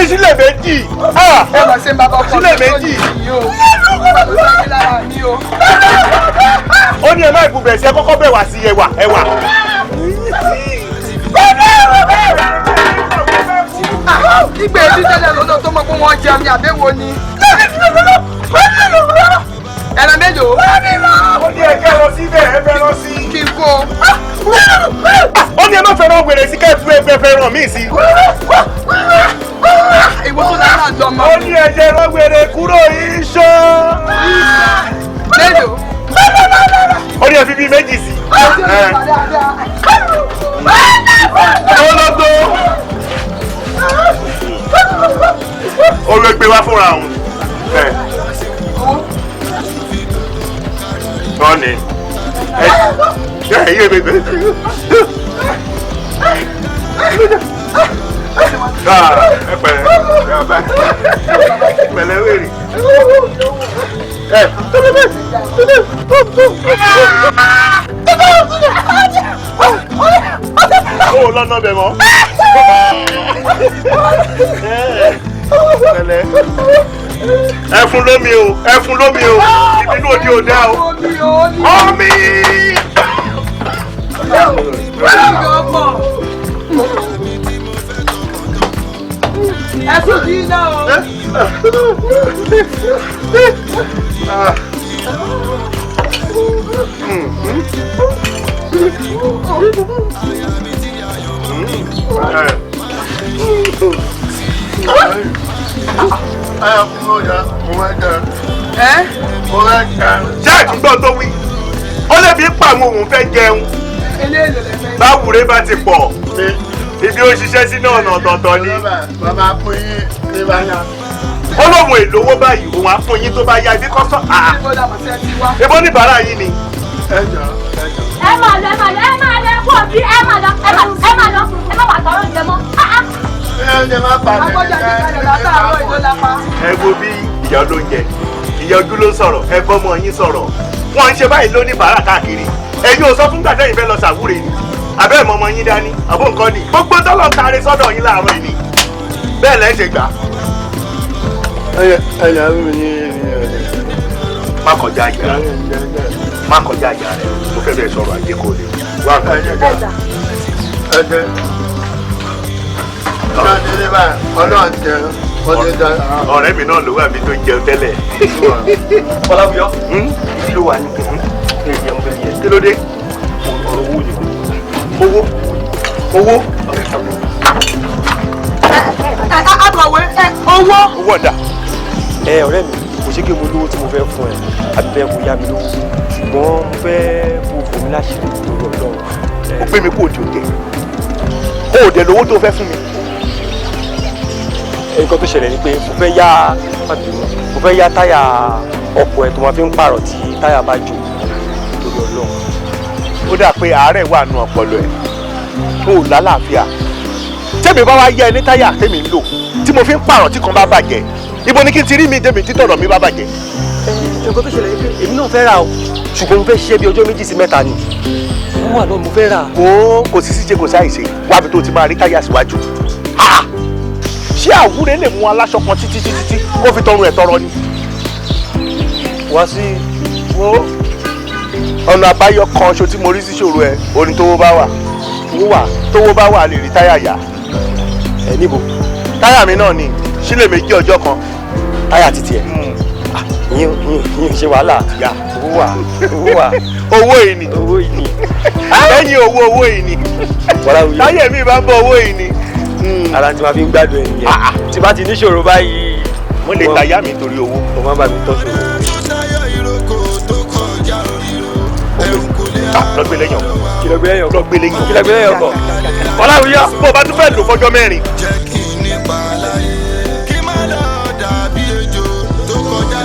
Sílẹ̀ méjì. Ẹ máa ṣe bàbá ọkọ sílẹ̀ méjì. Ó ní ẹ má ìbùbẹ̀ sí ẹ kọ́kọ́ bẹ̀ wá sí ẹwà. Ìgbè tí tẹ́lẹ̀ lọ́dọ̀ tó mọ̀ pé wọ́n jẹun ní àbẹ̀wò ni. Ẹran mélòó? Ó ní ẹ̀kẹ́ lọ síbẹ̀ ẹ fẹ́ lọ sí. Kí n kó. Ó ní ẹ má fẹ́ràn wèrè sí kẹ́ẹ̀tù ẹgbẹ́ fẹ́ràn mí sí. Ìwọ tó dáná jọ mọ́. Ó ní ẹ̀jẹ̀ lọ́gbẹ̀rẹ̀ kúrò iṣọ́. Mélòó? Ó ní ẹ̀fí bíi méjì sí. Ológo. Olóògbé wá fúnra òun. Tọ́ni. Ẹ yé mi bẹ́ẹ̀. Pẹ̀lẹ́ wèrè. Ó lọ́nà bẹ̀ mọ́. Pẹ̀lẹ́. Ẹ fún lómi o, ìbínú òdi ò dá o. Omi. Ẹ̀sùn kì í ná o. Ṣé àtúntò tó wí? Ó lè bí pa àwọn òun fẹ́ jẹun. Báwùrẹ́ bá ti pọ̀. Ibi ó ṣiṣẹ́ sí náà ọ̀tọ̀ọ̀tọ̀ ni. Bàbá fún yín ní báyà. Ó lóun èlówó báyìí, òun á fún yín tó bá yá ibi kọ́sọ́. Ebo ní bàárà yín ni. Ẹ máa lọ kó bí ẹ máa lọ ẹ má wà tọrọ jẹ mọ́. Ẹ má pa mí. Ẹ wo bí ìyá olóúnjẹ, ìyá ojú ló sọ̀rọ̀, ẹ bọ́mọ yín sọ̀rọ̀. Wọ́n ń ṣe báyìí lóní bàárà káàkiri. Ẹ̀yin ò sọ fún gbàdá yìí fẹ́ lọ ṣàwúre ni. Àbẹ́ ìmọ̀mọ́ yín dání, àbó nǹkan ni. Gbogbo tọ́lọ̀ taari sọ́dọ̀ yín láàárọ̀ yìí ni. Bẹ́ẹ̀ lẹ́ ṣe gbà. Ẹyà mi ní má kọjá ìyá rẹ̀. Má kọjá ìyá rẹ̀. Mo fẹ́ bẹ̀rẹ̀ sọ̀rọ̀ àjẹ́ kò lè. Wá kọ́ ẹ̀jẹ̀ gbà. Ẹ̀jẹ̀. Ọ̀rẹ́ mi náà ló wà mí tó jẹun tẹ́lẹ̀. Fọlábíọ́. Kí ló wà ní kí ló dé? Ọ̀rọ̀ owó ni. Owó. Owó. Akọ̀wé owó. Owó ọ̀dà. Ọ̀rẹ́ mi kò ṣe kí mo lówó tí mo fẹ́ fún ẹ àbí bẹ́ẹ̀ kò yá mi lówó ṣùgbọ́n mo fẹ́ kó fún mi láṣìírí lórí Ọlọ́run. Ó pé mi kó o di òde. O ò dẹ̀ lówó tó fẹ́ fún mi. Nǹkan tó ṣẹlẹ̀ ni pé mo fẹ́ yá táyà ọkọ̀ ẹ̀ tó máa fi ń pààrọ̀ tí táyà bá jò lórí Ọlọ́run. Ó dà pé àárẹ̀ wà nù ọpọlọ ẹ̀. O ò lálàáfíà. Tẹ́mi bá wá yá ẹ ní táyà tẹ́mi ń lò tí mo fi ń pààrọ̀ tí kan bá bàjẹ́. Ibo ni kí n ti rí mi débi títọ̀dọ̀ mi bá bàjẹ́. Nǹkan tó ṣẹlẹ̀ ni pé èmi náà fẹ́ rà o ṣùgbọ́n mo fẹ́ ṣiṣẹ́ bí ọjọ́ 2 sí 3 ni. Mo wà lọ mo fẹ́ rà. Kò sí síje kò sáìsì wábi tó ti máa rí táyà síwájú. Ṣé àwúrẹ́ lè mú aláṣọ kan títí kó fi tọrùn ẹ̀ tọrọ ni? Wá sí wo ọ̀nà àbáyọ kan ṣo tí mo rí sí ṣòro ẹ̀ orin tówó bá wà. Tówó bá wà lè rí táyà yá. Ẹ níbo? Táyà mi náà ni sílẹ̀ méjì ọjọ́ kan. Táyà títí ẹ̀. Yín ṣe wàhálà. Owó wà. Owó yìí ni. Lẹ́yìn owó yìí ni. Táyà mi bá ń bọ̀ owó yìí ni. Ara tí ma fi ń gbádùn ẹ̀ nìyẹn. Tí bá ti níṣòro báyìí. Mo lè tàyà mi torí owó. Mo máa ń bá mi tọ́ ṣòro. Lọ́gbé lẹ́yìn ọkọ̀. Kí lọ́gbé lẹ́yìn ọkọ̀? Lọ́gbé lẹ́yìn ọkọ̀. Kí lọ́gbé lẹ́yìn ọkọ̀? Ọláwíyá bó o bá tún fẹ́ lò fọjọ́ 4. Jẹ́ kí n nípa láyé kí má lọ dàbí ejò tó kọjá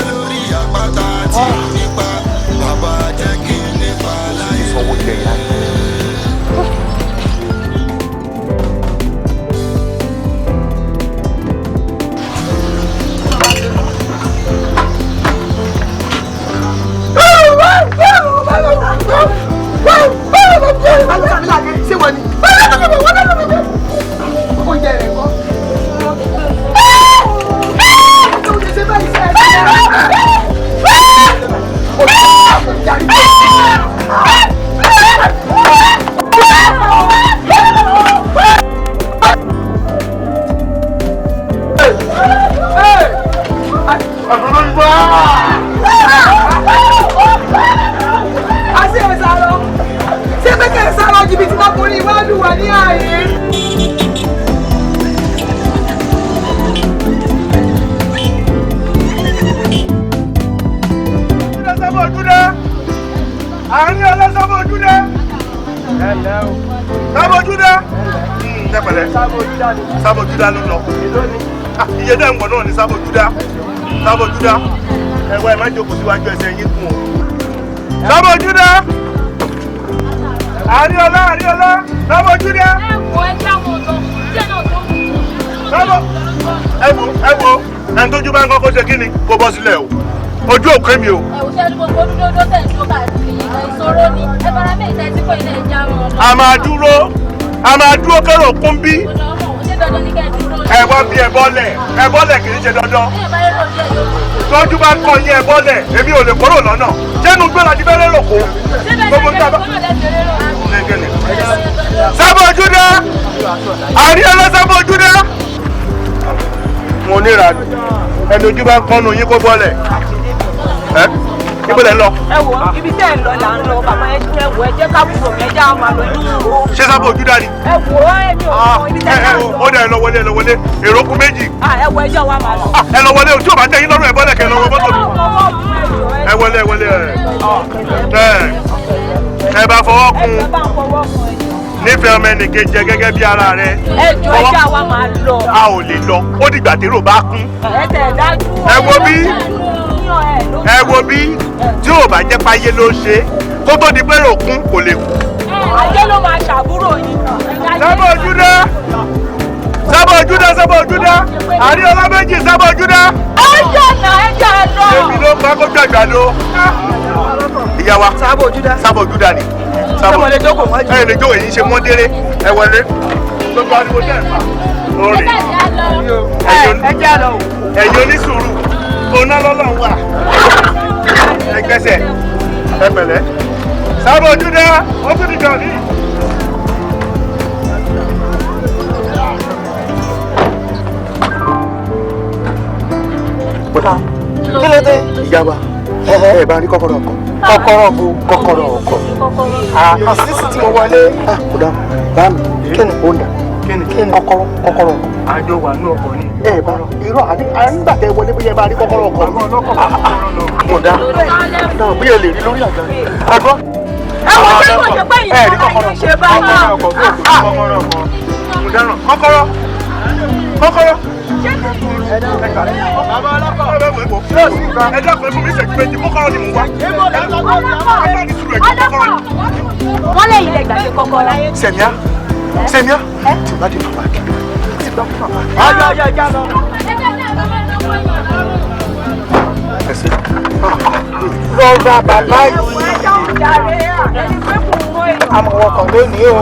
Àṣé ẹ sá lọ. Ṣé pé kẹ́ ẹ sá lọ jìbìtì lọkùnrin wá lù wá ní ààyè? Àárín ọlọ́sọ́bọ̀ ojúdé. Sábọ̀ ojúdé. Tẹ́pẹ̀lẹ́. Sábọ̀ ojúdá ló lọ. Iye dẹ́ ń bọ̀ náà ni sábọ̀ ojúdá. Sábọ̀ ojúdá. Ẹ̀wọ̀ ẹ̀ má jókòó síwájú ẹsẹ̀ yín kún o. Sábọ̀ ojúdé. Àárín ọlá. Sábọ̀ ojúdé. Sábọ̀. Ẹ wo. Ẹni tójú bá ń kọ́kọ́ ṣe kí ni? Kó bọ́ sílẹ̀ o. Ojú òkè mi o. Ẹ̀wùṣẹ́ ní gbogbo dúdú tẹ̀ ń tó káàkiri ìṣòro ni ẹ fara mẹ́ ìtẹ́ tí kò ilé ìjà wọn. A máa dúró kérò kún bí. Ẹ wá bí ẹ bọ́lẹ̀ kì í ṣe dandan. Tọ́jú bá kọ yín ẹ bọ́lẹ̀ èmi ò lè kúrò lọ́nà. Ṣẹ́nu gbé láti fẹ́ lérò kó. Sábọ̀ ojúdá. Àrí ọlọ́sábọ̀ ojúdá. Mo níra ẹni ojú bá ń kọ́nu yín kó bọ́lẹ̀. Ibo lẹ lọ. Ẹ wo ibi tẹ́ ẹ lọ là ń lọ bàbá ẹ tún ẹ wò ẹ jẹ́ ká kúrò mi ẹ já máa lọ ní ìwò. Ṣé sábọ̀ ojú dání? Ẹ wò ẹ̀mí ò mọ ibi tẹ́ ẹ lọ. Ó dẹ̀ ẹ lọ wọlé èrò kún méjì. Ẹ wò ẹjọ́ wa máa lọ. Ẹ lọ wọlé tí o bá tẹ yín lọ́rùn ẹ bọ́lẹ̀ kẹ lọ wọ mọ́tò mi. Ẹ wọlé ẹ bá fọwọ́ kun nífẹ̀ẹ́ ọmọ ẹnìkejì jẹ gẹ́gẹ́ bí ara rẹ. Ẹjọ́ ẹjọ́ wa máa lọ. A ò lè lọ ó dìgbà tèrò bá kún. Ẹ tẹ̀ dájú. Ẹ wo bí tí ò bá jẹ́ páyé ló ṣe kó tó di pé ròkun kò lè kú. Ayé ló máa ṣàbúrò yìí. Sábọ̀ ojúdá. Àrí ọlá méjì sábọ̀ ojúdá. Ẹjọ́ náà ẹjọ́ ẹ lọ. Èmi ló bá kó gbàgbà ló. Ìyá wa sábọ̀ ojúdá ni. Ṣé mo lè jókòó mọ́jú? Ẹ lè jókòó èyí ṣe mọ́déré ẹ wọlé. Gbogbo ariwo tẹ̀ fà. Orin. Ẹ jẹ́ lọ. Ẹ̀yin onísùúrù. Oná lọ́lọ́ wà. Ẹ gbẹ́sẹ̀. Ẹ pẹ̀lẹ́. Sábọ̀ ojúdá. Ó tún dìgbà ní. Kí ló dé? Ìyá wa, ẹ bá rí kọ́kọ́rọ́ ọkọ̀. Kọ́kọ́rọ́ ọkọ̀. Àṣìṣì tí mo wọlé. Kódà bá mi. Kí ni ó ń dà? Kí ni kọ́kọ́rọ́ ọkọ̀? Àjọ wà ní ọkọ̀ ni. Ẹ bá irọ́ nígbà tẹ wọlé bóyá ẹ bá rí kọ́kọ́rọ́ ọkọ̀. Kódà bóyá ẹ lè rí lórí àga. Àgọ́. Ẹ wọ́n ṣe kò ṣe pé ìyẹn kọ́kọ́rọ́ ṣe bá náà. Kọ́kọ́rọ́. Ẹ dákun fún mi ṣèjú méjì kọ́kọ́rọ́ ni mo wá. Wọ́n lè ilẹ̀ gbàgbé kọ́kọ́rọ́. Sẹ̀míà tí o bá dé bàbá kí tí bá fún bàbá. Ọjọ́ ìjà lọ. Lọ́ra bàbá yìí. Àmọ̀ ọkàn lónìí o.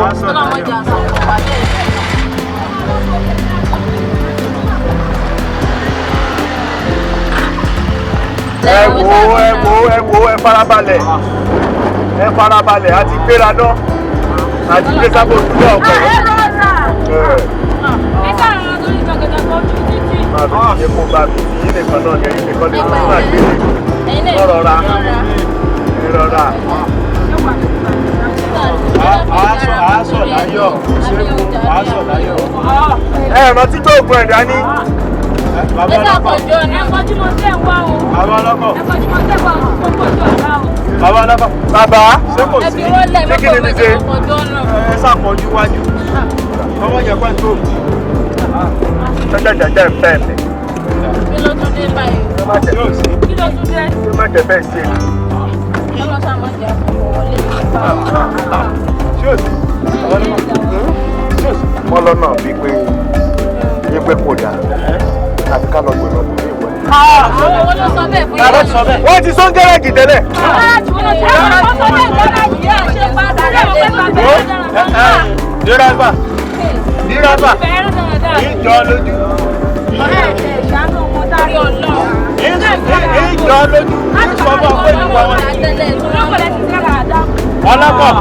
Ẹ wo ẹ farabalẹ̀ a ti gbéra náà a ti gbé sábò dúró ọkọ̀. Ẹ sáà rán lórí ìjọgẹ̀dẹ̀ kan ojú títì. Máa fi ṣe kó bá mi yìí nìkan náà ní ẹ̀yìn nìkan lè fún máa gbé rọra. Àásọ̀ láyọ̀. Ẹ rántí tó ògùn ẹ̀dá ní. Ẹ sàkójọ ní ẹ̀kọ́ tí mo tẹ̀ ń wá o. Bàbá ọlọ́kọ̀. Ẹ̀kọ́ tí mo tẹ̀ wá o kó kojú ọ̀la o. Bàbá ọlọ́kọ̀. Bàbá Ṣé kò sí? Ẹbí rólẹ̀ Ṣé kí ni mi ṣe? mọ́kànlá náà. Ẹ sàkọjú wájú. Ọmọ yẹn pẹ́ tó. Jẹ́jẹ́jẹ́jẹ́ fẹ́ mi. Kí ló tún dé báyìí? Kí ló tún dé? Ṣé má jẹ bẹ́ẹ̀ ṣe? Ọlọ́sà máa jẹ́ àkókò wọlé. Ṣé o sí? Wọ́n lọ́nà bíi pé kò dáa àti ká lọ gbé lọ sí ìwọ. Àwọn owó ló sọ bẹ́ẹ̀ fún yín. Wọ́n ti sún gẹ́rẹ́gì tẹ́lẹ̀. Dírẹ́bà. Ìjọ lójú. Ìjọ lójú. Ìsọ̀bọ̀ pé ìwọ wọn. Ọlọ́kọ̀.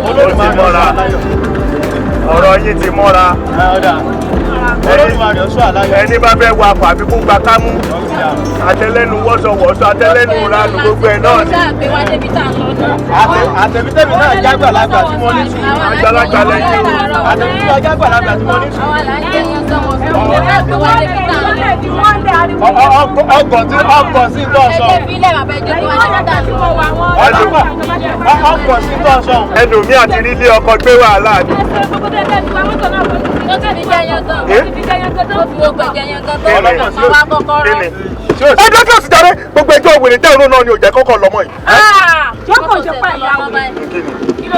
Olórí ti mọ́ra. Ọ̀rọ̀ yìí ti mọ́ra. ẹni bá bẹ wà fún àfikún gba kámú àtẹlẹnu wọsọwọsọ àtẹlẹnu ìranù gbogbo ẹ náà ni. àtẹ̀bítẹ́bí náà jágbàlagbà tí mo ní sùn. àgbàlagbà lẹ́yìn o. àtẹ̀bítẹ́bí jágbàlagbà tí mo ní sùn. ọkọ̀ sí tọ̀sán. ọkọ̀ sí tọ̀sán. ẹnu mi àti nílé ọkọ gbé wàhálà ni. ọjọ́ tí o sì darí gbogbo ẹjọ́ òwèrè tẹ́rù náà ni ò jẹ́ kọ́kọ́ lọ́mọ yìí. jókòó ṣe pa ìyàwó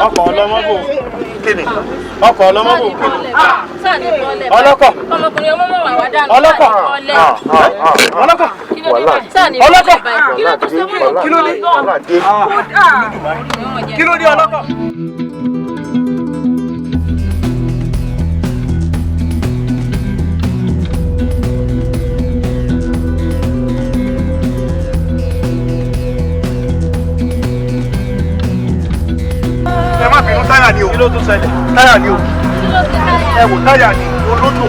ọkọ̀ ọlọ́mọ́bò. kíni. ọkọ̀ ọlọ́mọ́bò. ọlọ́kọ̀. ọmọkùnrin ọmọ wà wá dànù. ọlọ́kọ̀. ọlọ́kọ̀. ọlọ́kọ̀. kí ló dé? kí ló dé ọlọ́kọ̀? ẹ má bínú táyà ni o. kí ló tún ṣẹlẹ̀? táyà ni o. ẹ wò táyà ni olódò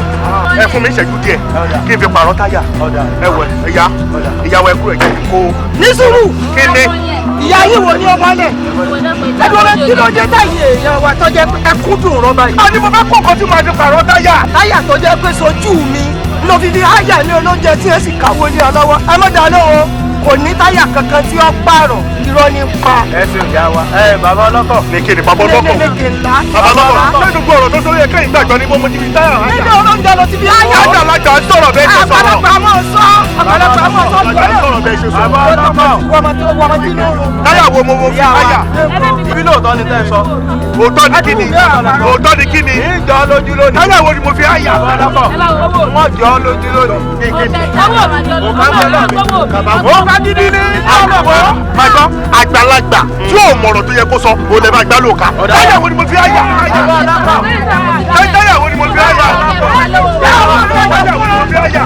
ẹ fún mi ìṣẹ́jú díẹ̀ kí n fi pààrọ̀ táyà ẹ wò ẹ̀yà ìyàwó ẹ̀kú ẹ̀jẹ̀ kó. ní sùúrù kí ni. ìyá yìí wò ní ọmọ lẹ ẹdùn kí ló jẹ táyì èèyàn wa tó jẹ pé ẹkún dùn rọba yìí. a ní mo fẹ́ kó nǹkan tí mo fi pààrọ̀ táyà. táyà tó jẹ pé sojú mi ló fi fi háyà ní olóúnjẹ tí ẹ sì kàwé ní ọ lọ́wọ́ ẹ má dáná o kò ní táyà kankan tí ó pààrọ̀ irọ́ ní pa. ẹ sì ń yá wa. bàbá ọlọ́kọ̀. ní kí ni bàbá ọlọ́kọ̀. bàbá ọlọ́kọ̀ lẹ́nu gbọ́ ọ̀rọ̀ tó sórí ẹ̀kẹ́ ìgbàgbọ́ ni mo ti fi táyà háyà. nínú olóúnjẹ ló ti fi háyà. háyà alájà ń sọ̀rọ̀ bẹ́ẹ̀ ṣe sọ̀rọ̀. àgbàlagbà mọ̀ sọ. àgbàlagbà mọ̀ sọ. sọ̀rọ̀ bẹ́ẹ̀ ṣe sọ̀rọ̀. bàbá ọlọ́kọ̀. táyà wo mo fi háyà. ibi lóòótọ́ ni tẹ́ ẹ sọ. òótọ́ ni kíni. òótọ́ ni kíni. ìjọ lójú lónìí. táyà wo ni mo fi háyà. bàbá ọlọ́kọ̀. wọ́n jọ lójú lónìí. Májọ́ àgbàlagbà tí ò mọ̀rọ̀ tó yẹ kó sọ òun lè máa gbá lóka. Táyà wo ni mo fi háyà? Táyà wo ni mo fi háyà? Táyà wo ni mo fi háyà?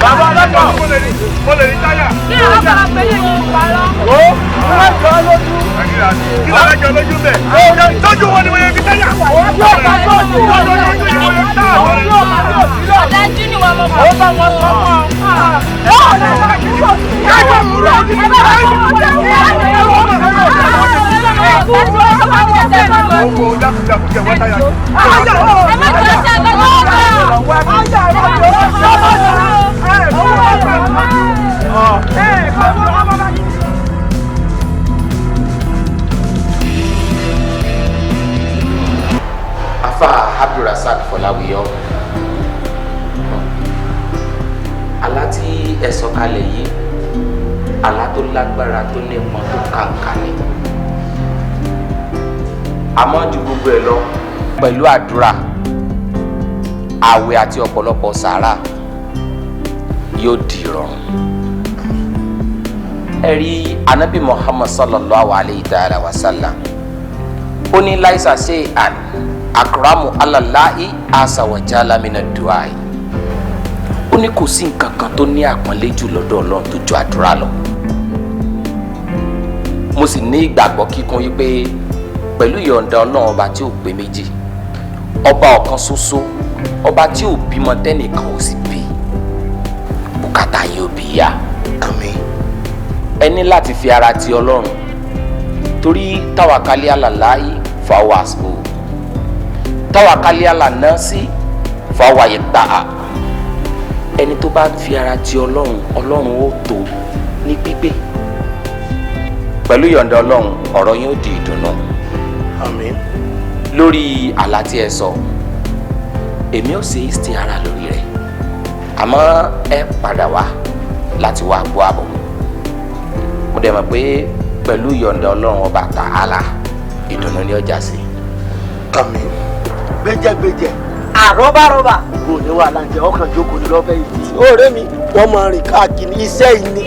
Bàbá ọlọ́kọ̀. Mo lè rí táyà. kí ló bá a pè é yìí parọ́. wọ́n jọ lójú. Kí ló jọ lójú bẹ̀? Tọ́jú wọn ni mo yẹ fi táyà. ọ̀dájú ni wọ́n mọ̀ fún. ó bá wọn sọ fún Afa Abdulrasaq Fọláwíyọ, àlá tí ẹ sọ kalẹ̀ yìí àlá tó lágbára tó nípọn tó kàǹkà ni, àmọ́ ju gbogbo ẹ̀ lọ pẹ̀lú àdúrà, àwẹ̀ àti ọ̀pọ̀lọpọ̀ sàárà yóò di ìrọ̀rùn. Ẹ rí Ànábì Muhammad sallallahu alayhi wa sallam, ó ní láìsà ṣe àn akramu alalahi asawajala mina duai. Ó ní kò sí nǹkan kan tó ní àpọ́nlé jù lọ́dọ̀ Ọlọ́run tó ju àdúrà lọ. Mo sì ní ìgbàgbọ́ kíkún wípé pẹ̀lú ìyọ̀ǹda Ọlọ́run ọba tí ò pé méjì, ọba ọ̀kan ṣoṣo, ọba tí ò bímọ tẹ́nìkan ò sì bí, bùkátà yóò bí yá. Àmín. Ẹ ní láti fi ara ti Ọlọ́run, torí tawakali alalahi fawa asbo, tawakali alanasi fawa yektaa. Ẹni tó bá fi ara ti Ọlọ́run, Ọlọ́run ó tó ní gbígbé. Pẹ̀lú ìyọ̀ǹda Ọlọ́run, ọ̀rọ̀ yín ó di ìdùnnú. Àmín. Lórí àlá tí ẹ sọ, èmi ò ṣe istihara lórí rẹ̀, àmọ́ ẹ padà wá láti wá gbọ́ àbọ̀. Mo dẹ̀ mọ̀ pé pẹ̀lú ìyọ̀ǹda Ọlọ́run ọba Ta'ala, ìdùnnú ni ó já sí. Àmín. gbẹjẹgbẹjẹ àrọ́bárọ́bà. kò ní wà láǹjẹ ọkàn jókòó ní lọ́fẹ̀ẹ́ yìí. ọ̀rẹ́ mi wọ́n máa rìn káàkiri iṣẹ́ yìí ni.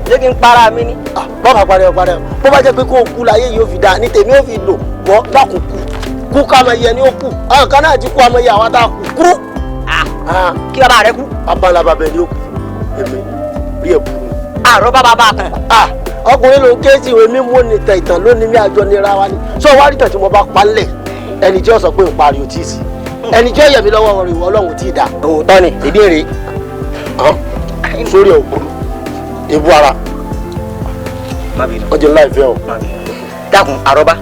ṣé kí n para mi ni. bọ́ọ̀mà parẹ́ parẹ́ bó bá jẹ́ pé kó o kú láyé yìí ó fi dáa ní tèmi ó fi lò wọ́n dákun kú ká máa yẹ ni ó kú àwọn kan náà ti kú àmọ́ yẹ àwọn tá a kú kúrú. kí bàbá rẹ kú. abala bàbá ni ó kú èmi bí ẹ kú. àrọ́bá bàbá kan. ọkùnrin ló ń ké sí ìwé mímú ní ìtàn lónìí ní àjọ nira wa ni sọ wá rí tàn tí mo bá palẹ̀ ẹni tí ó sọ pé ń parí o tí ì sí ẹni tí ó yẹ mi lọ́wọ́ rẹ̀ ìwọ ọlọ́run tí ì dá. òótọ́ ni ìbéèrè sórí òkúrú ìbú ara ọjọ́ láìpẹ́ o. dákun àrọ́bá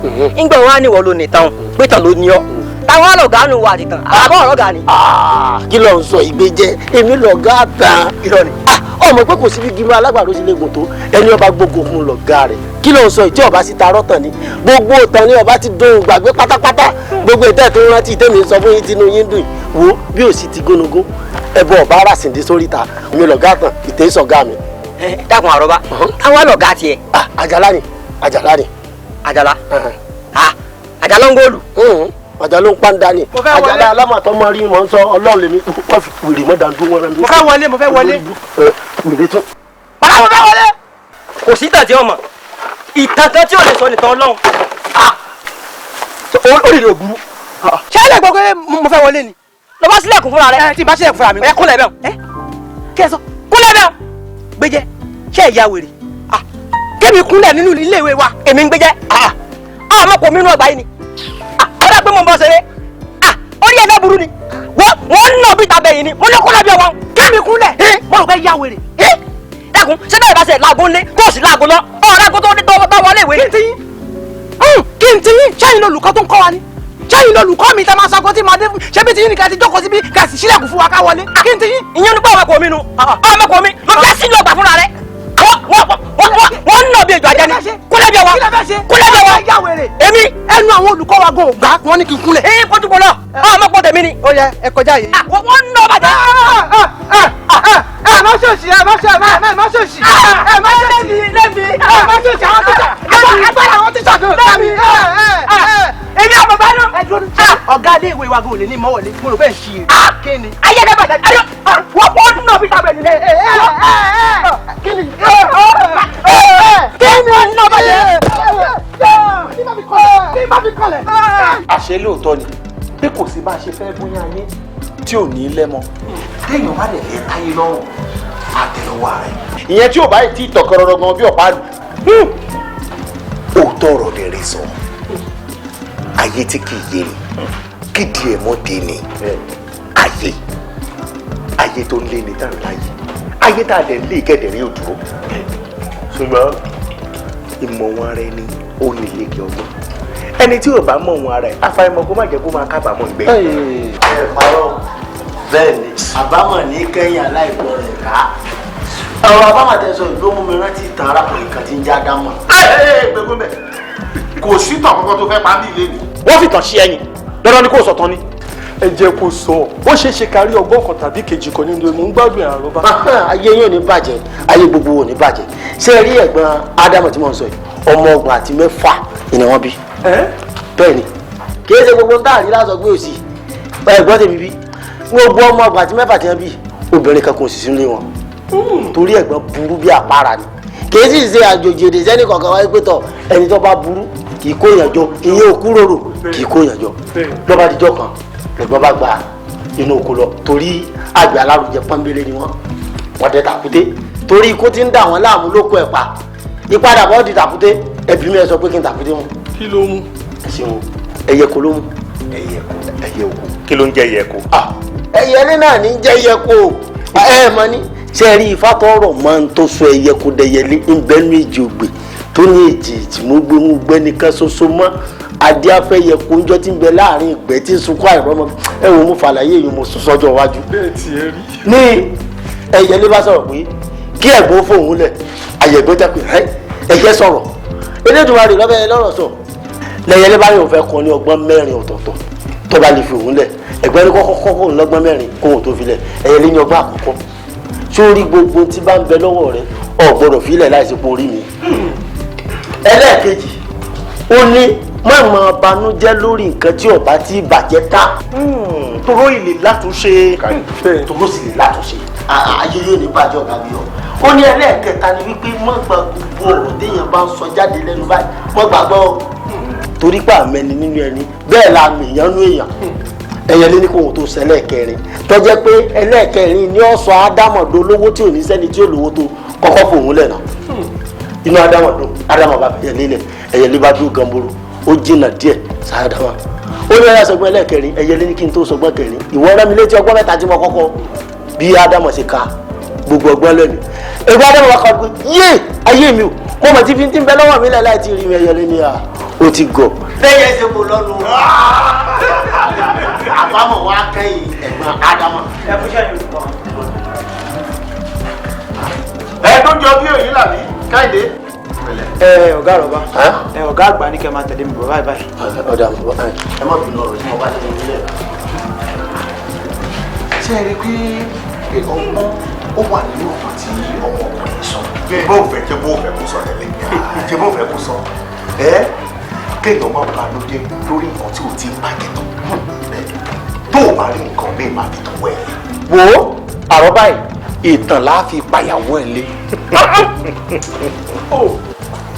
ńgbà wa ni wọ́n ló ní tán pé tán ló ní ọ́ táwọn ọlọ́gàá nù wà nìkan àbọ̀ ọlọ́gàá ni. kí ló ń sọ ìgbẹ́jẹ́ èmi lọ́gàá tán. irọ́ ni. ọmọ pé kò sí bí gímọ̀ alágbàdo sí léegun tó ẹni ọba gbogbo fún lọ́gàá rẹ̀ kí ló ń sọ ìtí ọba sí tarọ́ tán ni gbogbo tán ni ọba ti dóhùn gbàgbé pátápátá gbogbo ìtẹ́ tó rántí tèmi sọ fún yín tinú yín dùn wo bí ò sì ti gónogó ẹbọ ọba ara sì ń dé sórí ta mi lọ́gàá tán ìtẹ́ ìsọ̀gá mi. dákun àrọ́bá táwọn ọlọ́gàá tiẹ̀. àjàlá ni àjàlá ni. àjàlá àjàlá ń góòlù. àjàlá ń pàǹdà ni àjàlá alámọ̀tọ́ mọ́ rí mọ́ ń sọ ọlọ́run lèmi wọ́n fi wèrè mọ́ dàndú wọn. mo fẹ́ wọlé. wèrè tún. bàbá mo fẹ́ wọlé. kò sí ìtàn tí ó mọ̀ ìtàn kan tí ò lè sọ nìkan ọlọ́run. orí rẹ̀ burú. ṣé ẹ lè gbọ́ pé mo fẹ́ wọlé ni lọ bá sílẹ̀kùn fúnra rẹ. tí bá sílẹ̀kùn fúnra mi. ẹ kúnlẹ̀ bẹ́ẹ̀ kí ẹ sọ kúnlẹ̀ bẹ́ẹ̀ gbẹjẹ ṣé ẹ ya wèrè kémi kúnlẹ̀ nínú iléèwé wa èmi ń gbẹjẹ ọmọ kò mí nú ọgbà yìí ni ọ̀rẹ́ pé mo ń bọ́ ṣeré orí ẹ̀fẹ́ burú ni wọ́n ń nà bí tàbẹ̀ yìí ni mo ní kúnlẹ̀ bí ọmọ kémi kúnlẹ̀ mo rò pé ya wèrè dákun ṣé bẹ́ẹ̀ bá ṣe láago ńlé kó o sì láago lọ ọ̀rẹ́ kó tó wọlé ìwé. kí n ti yín ṣẹ́yìn lolùkọ́ tó ń kọ́ wa ni ṣẹ́yìn lolùkọ́ mi tẹ́ máa sọ pé tí màá dé ṣé bí ti yín ni kẹ́sì jókòó síbi kẹ́sì sílẹ̀kùn fún wa ká wọlé kí n ti yín. ìyẹn nípa ọmọ kò mí nu ọmọ kò mí ló fẹ́ sínú ọgbà fúnra rẹ̀ wọ́n ń nà bí ejò ajá ni kúlẹ̀ bí ọwọ́ kúlẹ̀ bí ọwọ́ èmi ẹnu àwọn olùkọ́ wa gan ògbà wọn ní kí n kúnlẹ̀. ee kó tukọ̀ lọ ọmọ pọ̀ tèmi ni. ó yẹ ẹ kọjá yìí. wọ́n ń nà bàjẹ́. ẹ má ṣòṣì ẹ má ṣòṣì ẹ má ṣòṣì lẹ́bi ẹ má ṣòṣì àwọn tíṣà agbára àwọn tíṣà kan lẹ́bi. èmi àmọ̀ bá nù. ọ̀gá ilé ìwé wa gan ò lè ní mọ́wọ́lé mo rò bẹ́ẹ̀ ṣí i. kí ni ayé ẹ̀ bàjẹ́ wọ́n ń nà bí tàbẹ̀ nílẹ̀. kí ni nà bàjẹ́. kí má fi kọlẹ̀. àṣẹ lóòótọ́ ni pé kò sí bá a ṣe fẹ́ bóyá ayé tí ò ní lẹ́mọ téèyàn bá lè fẹ́ táyé lọ́rùn àtẹ̀lọ́wọ́ rẹ̀. ìyẹn tí ò bá tí tọkọrọrọ gan bí ọ̀pá lù. òótọ́ ọ̀rọ̀ lè rí sọ ayé tí kì í yé ni kídìí ẹ̀ mọ́ dé ni ayé tó ń lé ní tàn láyé ayé tá a lè lé ìkẹ́dẹ̀ẹ́rẹ́ òdúró ṣùgbọ́n ìmọ̀ wọn ara ẹni ó ní iléeké ọgbọ́n ẹni tí ò bá mọ̀ wọn ara ẹ̀ afáìmọ̀ kó má jẹ́ kó máa kábàámọ̀ ìgbẹ́. ẹ parọ́ bẹ́ẹ̀ ni àbámọ̀ ní kẹ́yìn aláìgbọ́ rẹ̀ ká ọ̀rọ̀ àbámọ̀ tẹ̀sán ìlú mú mi rántí ìtàn arákùnrin kan tí ń já dámọ̀. gbẹgbẹ bẹ kò sí tàn kankan tó fẹ́ pa á ní ilé mi. wọ́n fi tàn sí ẹ̀yìn dandan ni kò sọ tán ni. ẹ jẹ́ kó sọ ó ṣeé ṣe kárí ọgbọ́n kan tàbí kejì kan nínú ẹ̀mú ń gbádùn àròbá. ayé yóò ní bàjẹ́ ayé gbogbo ò ní bàjẹ́ ṣé ẹ rí ẹ̀gbọ́n ádámù tí mò ń sọ yìí ọmọ ọgbọ̀n àti mẹ́fà ni wọ́n bí. bẹ́ẹ̀ ni kì í ṣe gbogbo ń tààrí lásọ pé òsì ẹ̀gbọ́n tèmi bí gbogbo ọmọ ọgbọ̀n àti mẹ́fà tí wọ́n bí obìnrin kan kò sì sínú ilé wọn torí ẹ̀gbọ́n burú bí àpárá ni kì í sì ṣe àjòjì èdè sẹ́ni kankan wáyé pé tọ̀ ẹni tó bá burú kì í kó yànjọ ìyẹn òkú rorò kì í kó yànjọ lọ́ba àdìjọ́ kan ẹ̀gbọ́n bá gba inú oko lọ torí àgbẹ̀ alárùjẹ pọ́nbélé ni wọ́n dẹ tàkúté torí ikú ti ń dà wọ́n láàmú lóko ẹ̀ pa ìpadàbọ̀ di tàkúté ẹbí mi ẹ sọ pé kí n tàkúté mu. kí ló mú. ẹ ṣeun ẹyẹ kó ló mú. ẹyẹ oko kí ló ń jẹ ẹyẹ ko. ẹyẹ ní náà ní jẹ ẹyẹ ko ẹ mọ ní ṣe rí ifá tọrọ máa ń tó so ẹyẹ kó dẹyẹlé ńbẹnu èjì ògbè tó ní èjì ìtìmúgbémúgbé nìkan ṣoṣo mọ adé afẹ́yẹ kóńjọ́ tí ń bẹ láàrin ìgbẹ́ tí ń sunkún àìrọ́mọ ẹ wò mo fàlàyé yìí mo sùn sọ́jọ́ iwájú. bẹ́ẹ̀ tí ẹ rí. ní ẹyẹlé bá sọ̀rọ̀ pé kí ẹ̀gbọ́n fóun lẹ̀ àyẹ̀gbọ́n jẹ́ pé ẹ̀jẹ̀ sọ̀rọ̀ Elédùmarè lọ́bẹ̀ lọ́rọ̀ sọ lẹ́yẹlé bá yóò fẹ́ kọ́ ní ọgbọ́n mẹ́rin ọ̀tọ̀ọ̀tọ̀ tó bá lè fi òun lẹ̀ ẹ̀gbọ́n ní kọ́kọ́ kóun lọ́gbọ́n mẹ́rin kóun tó fi lẹ̀ ẹ̀yẹlé ní ọgbọ́n àkọ́kọ́ sórí gbogbo tí bá ń bẹ lọ́wọ́ rẹ ò gbọ́dọ̀ fi lẹ̀ láìsí porí mi. ẹlẹ́ẹ̀kejì ó ní mọ̀mọ́ banújẹ́ lórí nǹkan tí ọba ti bàjẹ́ ká toró ìlè látúnṣe. toró sì lè látúnṣe ayé yóò ní bàjẹ́ ọ̀gá bí ọ. ó ní ẹlẹ́ẹ̀kẹta ni wípé mọ́ gba gbogbo ọ̀rọ̀ téèyàn bá ń sọ jáde lẹ́nu báyìí mọ́ gbàgbọ́ torí pé àmẹ́ni nínú ẹni bẹ́ẹ̀ la àmì èèyàn nú èèyàn ẹ̀yẹlé ní kóhun tó ṣe ẹlẹ́ẹ̀kẹrin tó jẹ́ pé ẹlẹ́ẹ̀kẹrin ni ó sọ ádámọ̀dó lówó tí ò ní sẹ́ni tí ó lówó tó kọ́kọ́ fòun lẹ̀ náà inú Ádámọ̀ bá fẹ̀yẹ̀ lélẹ̀ ẹ̀yẹ̀lé bá dúró gamboro ó jìnnà díẹ̀ sáádámọ̀ ó ní ẹ̀yà sọgbọ́n ẹlẹ́ẹ̀kẹrin ẹ̀yẹ̀lé ní kí n tó sọgbọ́n kẹrin ìwọ rẹ́ mi létí ọgbọ́n mẹ́ta tí mo kọ́kọ́ bí Ádámọ̀ ṣe ka gbogbo ọgbọ́n lẹ́nu ẹgbẹ́ Ádámọ̀ wá kọ́ yé ayé mi o mo mọ̀ tí fi ń bẹ lọ́wọ́ mi lẹ̀ láì tí rí mi ẹ̀yẹ̀lé ní à ó ti gọ̀ lẹ́yìn ẹsẹ̀ kò lọ́nu àbámọ̀ wá kẹ́yìn ẹ̀gbọ́n Ádámọ̀ ẹ tó jọ bí òyìn làbí Káyìndé. ọ̀gá àròbá ọ̀gá àgbà ní kẹ́ máa tẹ̀lé mi bọ̀ báyìí báyìí. ọ̀dà ẹ má bínú ọ̀rọ̀ tí mo bá lè ní ilé. ṣé ẹ rí i pé ọgbọ́n ó wà nínú ọ̀pọ̀ tí ọmọkùnrin sọ. jẹ́ bó fẹ́ kó sọ tẹ́lẹ̀ jẹ́ bó fẹ́ kó sọ kéèyàn má banú jẹ́ lórí nǹkan tí ò ti ń bàjẹ́ tó tó o bá rí nǹkan bẹ́ẹ̀ máa fi tó wẹ̀. wo àròbá yìí ìtàn la fi pàyàwó ẹ̀ lé.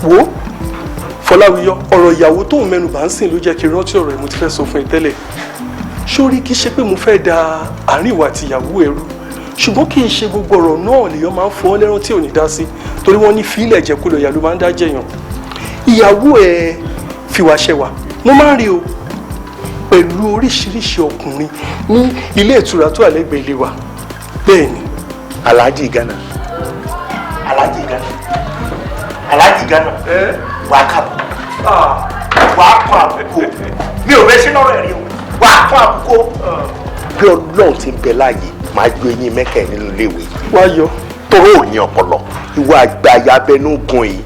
wo Fọláwíyọ ọ̀rọ̀ ìyàwó tó ń mẹ́nu bá ń sìn ló jẹ́ kí n rántí ọ̀rọ̀ ẹ̀ mo ti fẹ́ sọ fún ẹ tẹ́lẹ̀ sórí kì í ṣe pé mo fẹ́ da àárín ìwà àti ìyàwó ẹ rú ṣùgbọ́n kì í ṣe gbogbo ọ̀rọ̀ náà lèèyàn máa ń fọ́ lẹ́rán tí ò ní dá sí torí wọ́n ní fílẹ̀ jẹ́kulọ̀ ìyá ló máa ń dá jẹ̀yàn ìyàwó ẹ fìwà ṣẹwà mo máa ń rí o pẹ̀lú oríṣiríṣi ọkùnrin ní ilé ìtura tó àlẹ́gbẹ̀ẹ́ ilé wa bẹ́ẹ̀ ni. Alhaji Ghana wà á kàbọ̀ wà á kún àbùkù mi ò fẹ́ sí lọ́rọ̀ ẹ̀rí o wà á kún àbùkù. bí Ọlọ́run ti ń bẹ láàyè máa ju eyín mẹ́kẹ́ nínú iléèwé wá yọ. tóró ò ní ọpọlọ ìwà àgbáyà abẹnú gun yìí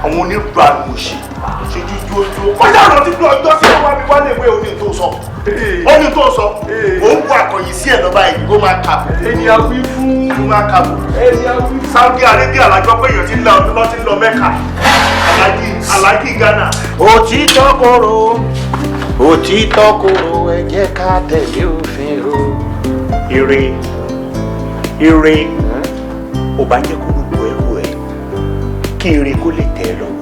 àwọn onígbàánu òṣì ṣe jíjú ojú kọjá ọ̀nà tí bí ọjọ́ sí ọmọ mi wá léèwé òní tó sọ òní tó sọ òun kó àkọyí sí ẹ̀ lọ́ba yìí ó máa kàbọ̀ ènìyàn wí fún ó máa kàbọ̀ Saudi Arabia làjọ pé èèyàn ti ń lọ Mẹ́kà Alhaji Ghana. òtítọ́ korò ẹ jẹ́ ká tẹ̀lé òfin o. ire ò bá jẹ́ kó gbogbo ẹrù ẹ kí ire kó lè tẹ́ ẹ lọ́wọ́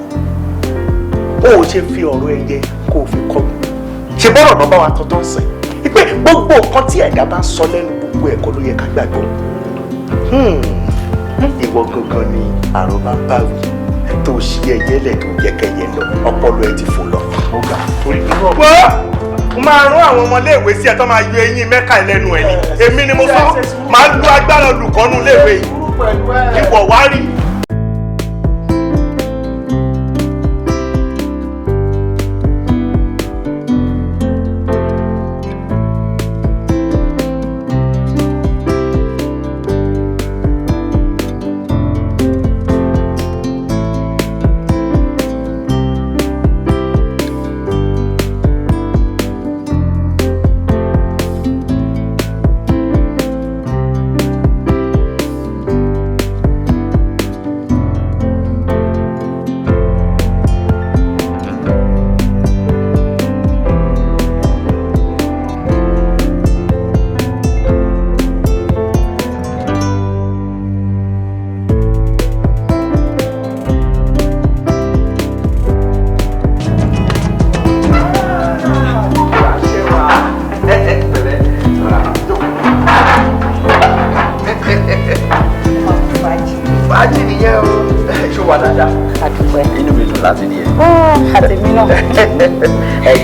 ó ṣe fi ọ̀rọ̀ ẹ jẹ kó o fi kọ́ mi ṣe bọ́rọ̀ náà bá wa tọ́tọ́ sìn pé gbogbo nǹkan tí ẹ̀dá bá ń sọ lẹ́nu gbogbo ẹ̀kọ́ ló yẹ ká gbàgbọ́ ìwọ gangan ni àròbá bá wí tó ṣí ẹyẹ lẹ̀ tó jẹ́ kẹyẹ lọ ọpọlọ ẹ ti fò lọ ọgá torí nínú ọgbọ́n máa rán àwọn ọmọléèwé sí ẹ tó máa yọ eyín mẹ́ka lẹ́nu ẹ̀ ni èmi ni mo sọ máa lu agbára olùkọ́nu léèwé ìwọ̀ wá rí.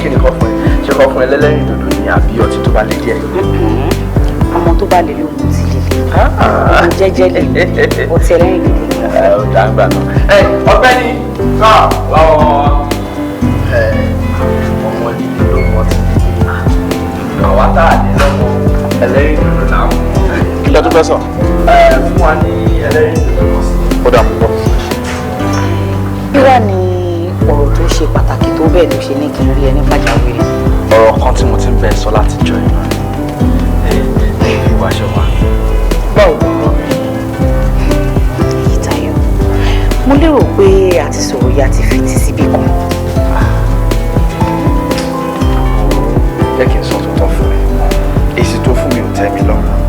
kí ni kọ́ fún ẹ ṣé kọ́ fún ẹ lẹ́lẹ́rìn dòdò ni àbí ọtí tó bá lè díẹ̀. ọmọ tó bá lè ló mú ti lè mo jẹ́jẹ́ lè ọtí ẹlẹ́rìn dòdò. ó dá gbà náà. ọ̀gbẹ́ni ọmọ líle ló mọ ti àwa tá a lè lọ́wọ́ ẹlẹ́rìn dòdò náà. kí ló tún fẹ́ sọ. fún wa ní ẹlẹ́rìn dòdò kan sí. ó dà mú bọ́. bí wàá ní ọ̀rọ̀ tó ṣe pàtàkì tó bẹ́ẹ̀ ló ṣe ní kí n rí ẹni pàjáwìrì. ọ̀rọ̀ kan tí mo ti ń bẹ sọ láti jọ ìmọ̀ ìwà ṣọwà. báwo ló rọ mi. Dayo, mo lérò pé àti sọ̀rọ̀ yìí àti fìtì síbì kan. jẹ́ kí n sọ tó tọ́ fún ẹ èsì tó fún mi ò tẹ́ mi lọ́rùn.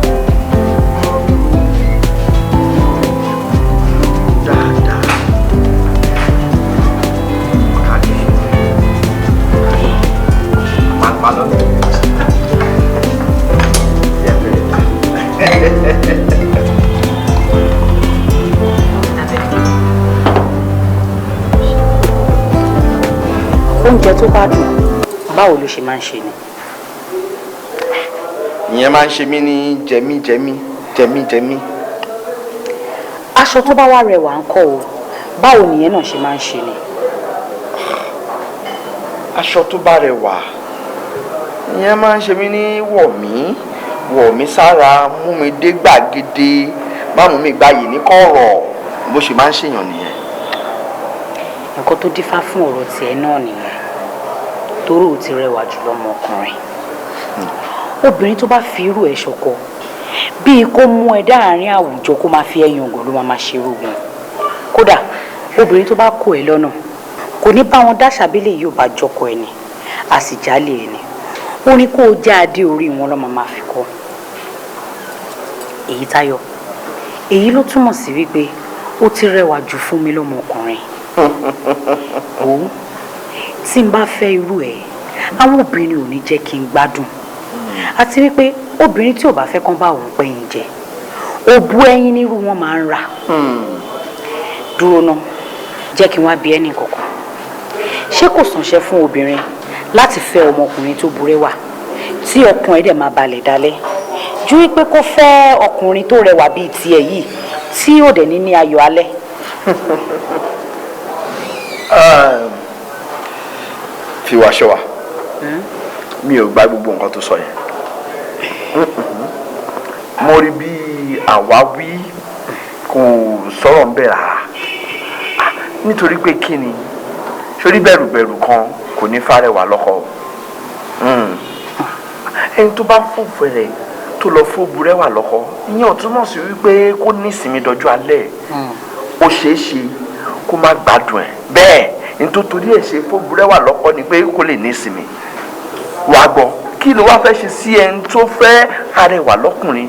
tó bá dùn báwo ló ṣe máa ń ṣe ni. ìyẹn máa ń ṣe mí ní jẹmí. aṣọ tó bá wá rẹwà ń kọ́ o báwo nìyẹn náà ṣe máa ń ṣe ni. aṣọ tó bá rẹwà ìyẹn máa ń ṣe mí ní wọ̀ mí sára, mú mi dé gbàgede, má mú mi gbàyè ní kọ̀rọ̀, bó ṣe máa ń ṣèyàn nìyẹn. nǹkan tó dífá fún ọ̀rọ̀ tiẹ̀ náà nìyẹn torí ò ti rẹwà jùlọ ọmọkùnrin. obìnrin tó bá fi irú ẹ̀ ṣọkọ bíi kó mú ẹ dáàrin àwùjọ kó máa fi ẹyìn ògùn ló máa ṣe irú wọn. kódà obìnrin tó bá kó ẹ lọ́nà kò ní bá wọn dáṣà bílẹ̀ yóò bá jọkọ ẹni a sì jálè ẹni ó ní kó o já adé orí wọn lọ́mọ máa fi kọ́. èyí Táyọ̀ èyí ló túmọ̀ sí wípé ó ti rẹwà jù fún mi lọ́mọkùnrin. òun tí n bá fẹ́ irú ẹ̀ àwọn obìnrin ò ní jẹ́ kí n gbádùn àti wípé obìnrin tí ò bá fẹ́ kán bá òun pẹ́yìn jẹ òbú ẹyin nírú wọn máa ń rà. dúró náà jẹ́ kí wọ́n á bi ẹnì kankan ṣé kò sànṣẹ́ fún obìnrin láti fẹ́ ọmọkùnrin tó burẹ́wà tí ọkàn ẹ̀ dẹ̀ máa balẹ̀ dalẹ̀ ju wípé kó fẹ́ ọkùnrin tó rẹwà bíi tiẹ̀ yìí tí ò dẹ̀ ní ayọ̀ alẹ́. fi wá ṣe wa mi ò gbà gbogbo nǹkan tó sọ yẹn mo rí bí àwáwí kò sọ̀rọ̀ ń bẹ̀ rárá nítorí pé kí ni sórí bẹ̀rùbẹ̀rù kan kò ní fárẹ̀wà lọ́kọ ẹni tó bá fòfò rẹ̀ tó lọ fún burẹ́wà lọ́kọ ìyẹn ò túmọ̀ sí wípé kó ní ìsinmi dọjú alẹ́ ó ṣeé ṣe kó má gbádùn ẹ̀ bẹ́ẹ̀ nítorí ẹ̀ ṣe fún burẹ́wà lọ́kọ ni pé kó lè ní ìsinmi wàá gbọ́ kí ló wá fẹ́ ṣe sí ẹni tó fẹ́ arẹwà lọ́kùnrin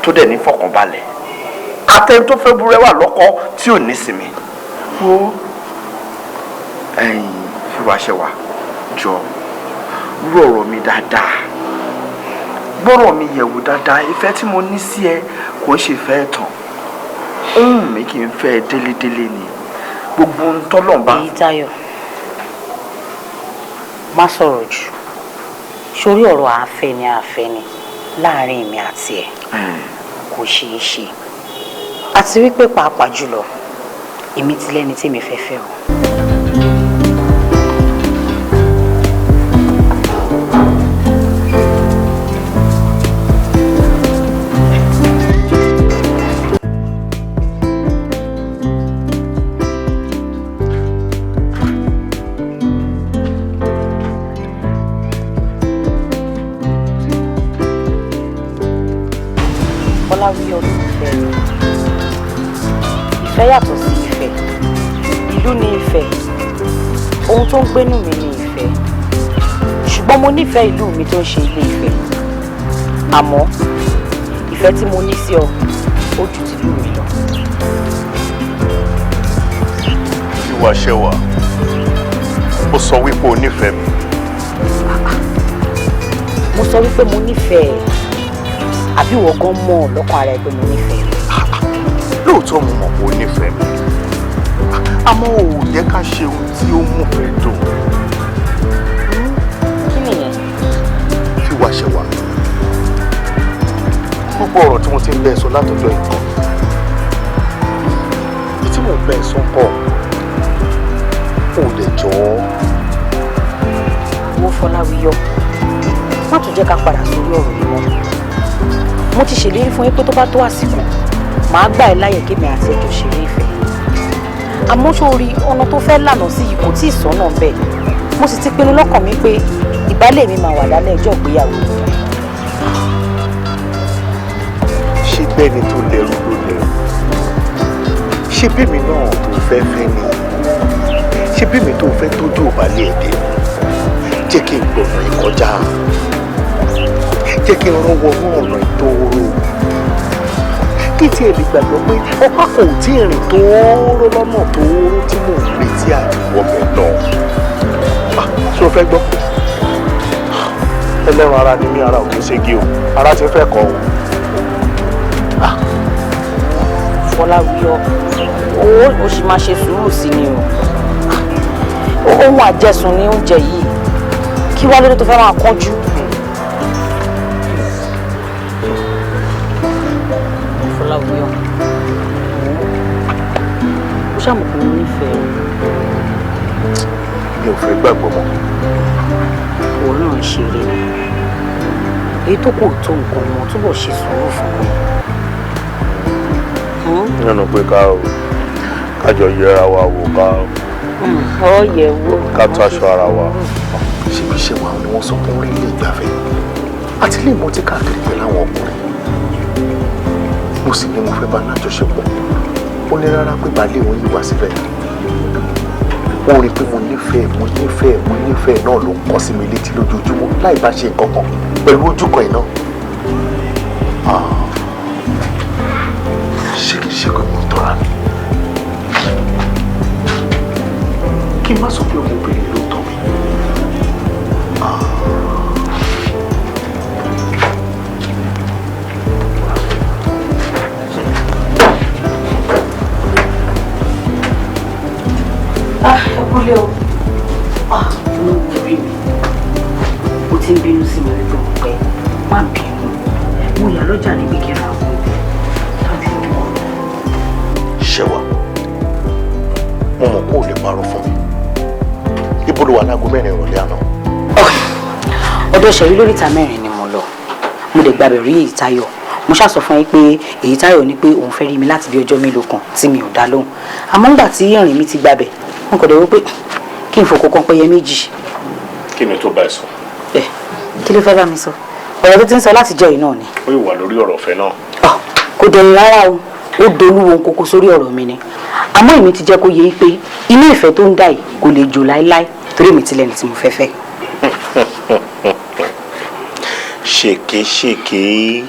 tó dẹ̀ ní fọkànbalẹ̀ àtẹni tó fẹ́ burẹ́wà lọ́kọ tí ò ní ìsinmi wo ẹ̀yin fi wá ṣe wá jọ rú ọ̀rọ̀ mi dáadáa gbọ́rọ̀ mi yẹ̀wò dáadáa ìfẹ́ tí mo ní sí ẹ kò ń ṣe fẹ́ tán mi kì í fẹ́ délédélé ni gbogbo ń tọ́lọ̀ bá. èyí Táyọ̀ má sọ̀rọ̀ jù sórí ọ̀rọ̀ àáfẹ́ ni láàrin èmi àti ẹ̀ kò ṣeé ṣe àti wípé pàápàá jùlọ èmi ti lẹ́ni tí mi fẹ́ fẹ́ o. ìfẹ́ yàtọ̀ sí ìfẹ́ ìlú ni ìfẹ́ ohun tó ń gbénú mi ni ìfẹ́ ṣùgbọ́n mo nífẹ̀ẹ́ ìlú mi tó ń ṣe ilé ìfẹ́ àmọ́ ìfẹ́ tí mo ní sí ọ ó ju tìlú mi lọ. ìwà ṣẹwà ó sọ wípé o nífẹ̀ẹ́ mi. mo sọ wípé mo nífẹ̀ẹ́ àbí ìwọ gan mọ̀ lọ́kàn ara ẹ pé mo nífẹ̀ẹ́. lóòótọ́ mo mọ̀ pé o nífẹ̀ẹ́ mi àmọ́ ò jẹ́ ká ṣe ohun tí ó mú fẹ́ dùn. kí nìyẹn. fi wá ṣe wà gbogbo ọ̀rọ̀ tí mo ti ń bẹ́ẹ̀ sọ látọjọ́ ìkan bí tí mò ń bẹ́ẹ̀ sọ pọ̀ ò lè jọ ọ́. wo Fọláwíyọ má tún jẹ́ ká padà sórí ọ̀rọ̀ yìí mọ́ mo ti ṣèlérí fún yín pé tó bá tó àsìkò màá gbà ẹ́ láyè kémi àti ẹjọ́ ṣeré ìfẹ́ àmọ́ sórí ọ̀nà tó fẹ́ lànà sí yìí kò tí ì sọ́nà bẹ́ẹ̀ mo sì ti pinnu lọ́kàn mi pé ìbálẹ̀ mi máa wà lálẹ́ ẹjọ́ ìgbéyàwó. ṣé bẹ́ẹ̀ni tó lẹ́rù ló lẹ́rù ṣé bẹ́ẹ̀mi náà tó fẹ́ fẹ́ ni ṣé bẹ́ẹ̀mi tó fẹ́ tójú ìbálẹ̀ èdè jẹ́ kí n gbọ̀nà ìkọjá jẹ́ kí n rán wọnú ọ̀nà ìtòòrò kí tí èmi gbàgbọ́ pé ọ̀pá kò tí ì rìn tóóró lọ́nà tóóró tí mò ń retí àdìwọ́ mi lọ. ṣé o fẹ́ gbọ́? ẹlẹ́ran ara ni mí, ara ò kí ń ṣégi o, ara ti fẹ́ kọ́ o. Fọláwíyọ ó sì máa ṣe sùúrù sí ni o ohun àjẹsùn ni oúnjẹ yìí kí wá lóde tó fẹ́ máa kánjú. Fọláwíyọ̀ ó ṣàmùkù mi nífẹ̀ẹ́ mi ò fẹ́ gbàgbọ́ mọ́. òun náà ń ṣeré ni èyí tó kò tó nǹkan mọ́ túbọ̀ ṣe sùúrù fún mi. nínú pé kájọ yẹra wa wò ọ yẹ wo ká tó aṣọ ara wa. ṣebí ṣe wà ni wọ́n sọ pé orí ilé ìgbafẹ́ àti ilé ìmọ̀tí káàkiri pẹ̀lú àwọn ọkùnrin. mo sì ní mo fẹ́ bá lájọṣepọ̀ ó ní rárá pé baálé òun yìí wá síbẹ̀. ó rí i pé mo nífẹ̀ẹ́ náà ló ń kọ́ sí mi létí lójoojúmọ́ láì bá ṣe nǹkan kan pẹ̀lú ojúkan iná. ṣé kìí ṣe pé mo tọ́ra mi kí n má sọ pé ọmọbìnrin ló tọ́ mi. Ẹkúnlé o. Olówó orí mi. Mo ti ń bínú sí mi wípé mo pẹ́. Má bínú. Mo yà lọ́jà níbi kíra àwọn tọ́jú wọn. Ṣẹ́wà, mo mọ̀ kó o lè parọ́ fún mi. Ibo ló wà láago 4 ìrọ̀lẹ́ àná? Ọ̀dọ̀ Ṣẹ̀rí lóríta 4 ni mo lọ. Mo lè gbàbẹ̀ rí Èyítáyọ̀. Mo ṣàsọ fún yín pé Èyítáyọ̀ ní pé òun fẹ́ rí mi láti bí ọjọ́ mélòó kan tí mi ò dá lóhùn. Àmọ́ nígbà tí ìrìn mi ti gbàbẹ̀, wọn kò dẹ̀ wí pé kí n fòkó kan péye méjì. Kí ni tó bá ẹ sọ? Kí ló fẹ́ bá mi sọ? Ọ̀rọ̀ tó ti ń sọ láti jẹ́ iná ni. Ó yìí wà lórí ọ̀rọ̀ ọ̀fẹ́ náà. Kò dẹ̀yìn rárá o, ó dolúwo kókó sórí ọ̀rọ̀ mi ni. Àmọ́ èmi ti jẹ́ kó yé pé inú ìfẹ́ tó ń dà yìí kò lè jò láéláé torí èmi ti lẹ́ni tí mo fẹ́ fẹ́. Ṣèké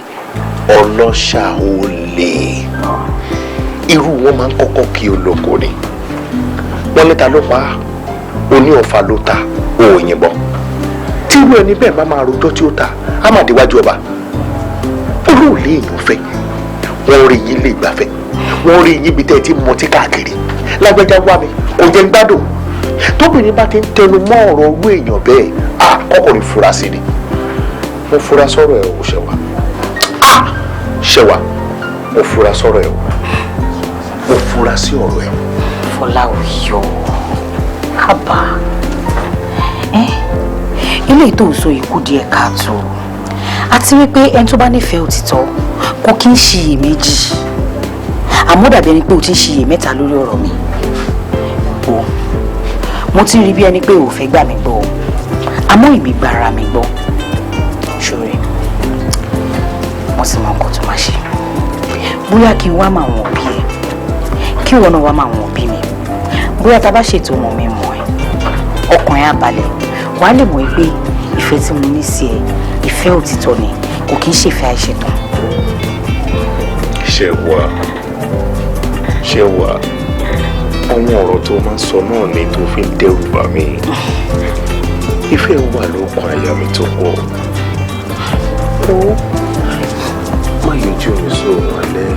ọlọ́ṣà olè irú wọn máa ń kọ́kọ́ kí olóko ni wọ́n níta ló pa oní ọ̀fà ló ta òyìnbọn tí irú ẹni bẹ́ẹ̀ bá máa rojọ́ tí ó ta á máa déwájú ọba olóòlé èèyàn fẹ́ wọ́n rí yín lè gbafẹ́ wọ́n rí yín bí tẹ́ ẹ ti mọtí káàkiri lágbájá wá mi kò jẹ́ ń gbádùn tóbìnrin bá ti ń tẹnu mọ́ ọ̀rọ̀ owó èèyàn bẹ́ẹ̀ kọ́kọ́rin fura sí ni mo fura sọ̀rọ̀ ẹ̀ ò ṣẹ̀wá mo fura sọ̀rọ̀ ẹ̀ ò mo fura sí ọ̀rọ̀ ẹ̀ ò. Fọláwíyọ̀ kábà ilé tó ń sọ ikú díẹ̀ káàtó àti wípé ẹni tó bá nífẹ̀ẹ́ òtítọ́ kò kí ń ṣiyèméjì àmọ́ dàbí ẹni pé o ti ń ṣiyèmẹ́ta lórí ọ̀rọ̀ mi o mo ti rí bí ẹni pé o fẹ́ gbà mí gbọ́ àmọ́ èmi gba ara mi gbọ́ ṣòro mo sì mọ nǹkan tó máa ṣe bóyá kí n wá máa wọn òbí ẹ kí ìwọ náà wá máa wọn òbí mi bóyá tá a bá ṣètò ọmọ mi mọ ẹ ọkàn ẹ á balẹ̀ wàá lè mọ̀ pé ìfẹ́ tí mo ní sí ẹ ìfẹ́ òtítọ́ ni kò kí ń ṣèfẹ́ àìṣetán. ṣẹ́wà àwọn ọ̀rọ̀ tó máa ń sọ náà ni tó fi ń dẹ́rù bà mí ìfẹ́ wà lókun àyà mi tó pọ̀ ó má yọjú mi sóòrùn alẹ́.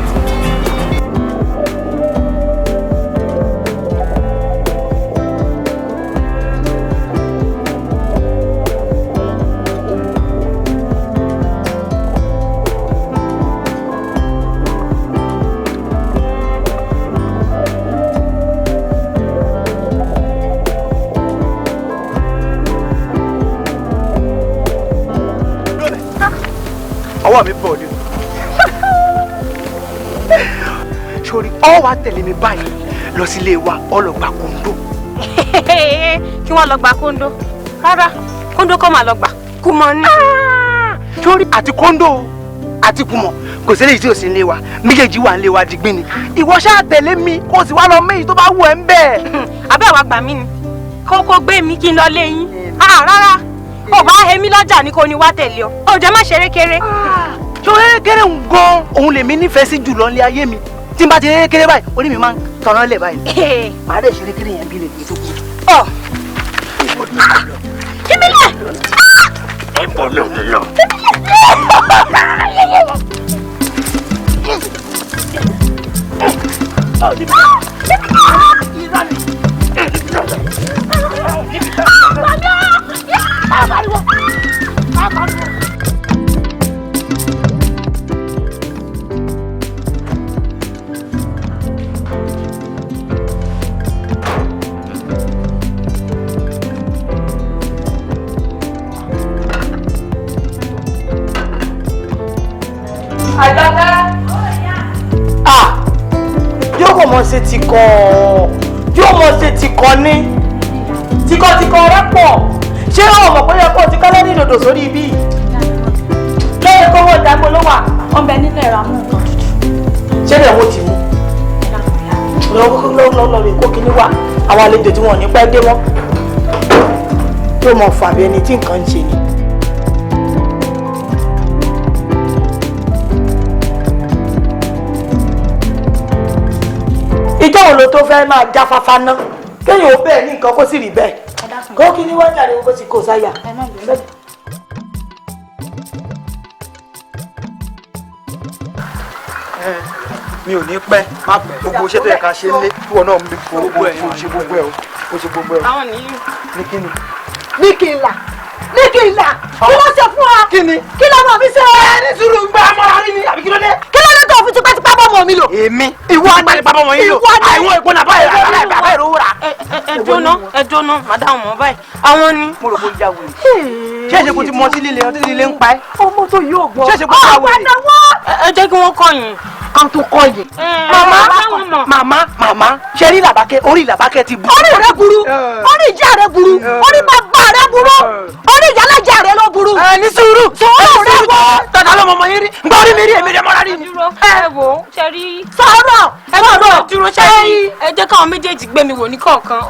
ọwọ́ mi bọ̀ ni sori ọ wa tẹ̀lé mi báyìí lọ sí ilé wa ọ lọ gba kóńdó. kí wọ́n lọ gba kóńdó rárá kóńdó kọ́ máa lọ gbà kùmọ̀ ni. sori àti kóńdó àti kùmọ̀ kò sí eléyìí tí ò sí ilé wa méjèèjì wà nílé wa digbí ni ìwọ ṣáà tẹ̀lé mi kó o sì wá lọ méjì tó bá wù ẹ́ ń bẹ̀. abẹ́ àwa gbà mí ni kókó gbé mi kí n lọ lé yín rárá ò bá hẹmí lọ́jà ní kò ní wá tẹ̀lé ọ ò jẹ́ má ṣeré kéré. ṣé kékeré ń gan òun lèmi nífẹ̀ẹ́ sí jùlọ ní ayé mi tí n bá ti kékeré báyìí orí mi máa ń tọ̀nà lẹ̀ báyìí. màá dẹ̀ ṣeré kéré yẹn bí lè tó kú. kíbílẹ̀. ẹ̀bọ̀ mi ò lọ. mọ̀ ṣe yóò mọ̀ ṣe tìkọ̀ ní tìkọ̀ rẹ pọ̀ ṣé o mọ̀ pé yẹ kó o ti kọ́lé ní ìdòdò sórí ibi lẹ́yìn kó wọ́n dàgbò ló wà. ọbẹ̀ nínú ẹ̀rọ amú nǹkan tútù. ṣé bẹ́ẹ̀ wọ́n ti mú lọ́ọ́ rẹ̀ kó kíní wá àwọn àlejò tí wọ́n ní pẹ́ dé wọ́n yóò mọ̀ fàbí ẹni tí nǹkan ń ṣe ni. ìjọ wo ló tó fẹ́ máa jáfáfá ná kéèyàn ó bẹ́ẹ̀ ní nǹkan kó sì rí bẹ́ẹ̀ kó kíní wá jáde kó sì kó sáyà. mi ò ní pẹ́ gbogbo iṣẹ́ tó yẹ ká ṣe ń lé ìwọ náà mi fò gbogbo ẹ̀ o ṣe gbogbo ẹ̀ o ṣe gbogbo ẹ̀ o. àwọn nìyí. ní kíni. ní kí n là kí ló ṣe fún wa kí ló mọ̀ mi ṣe. ẹni sùúrù gbà mọ́ra rí ni àbí kí ló dé. kí ló dé tó fi tipátipá bọ́ mọ́ mi lò. èmi ìwọ tipátipá bọ́ mọ́ yín lò àìwọ̀n ìpò náà báyìí rà bàbá ìrówó rà. ẹ jóná màdáhùn mọ́ báyìí àwọn ni. mo rò bó ya wèrè. ṣé èsì kò ti mọ sí líle ọtí líle ń pa ẹ́. ọmọ tó yóò gbọ́. ṣé èsì kò ti ya wèrè. ẹ jẹ́ kí wọ́n kọ̀yìn. kan tó kọ̀yìn. màmá ṣe rí làbákẹ́ orí làbákẹ́ ti bu. orí rẹ burú orí ìjà rẹ burú orí bàbá rẹ burú orí ìyálàjà rẹ ló burú. ní sùúrù rẹ wọ. tọ́jà ló mọ ọmọ yín rí nǹkan orí mi rí èmi rẹ mọ́ra rí. ẹ wò ó ṣe rí. sọ̀rọ̀ dúró ṣe rí. ẹ jẹ́ káwọn méjèèjì gbé mi wò ní kọ̀ọ̀kan.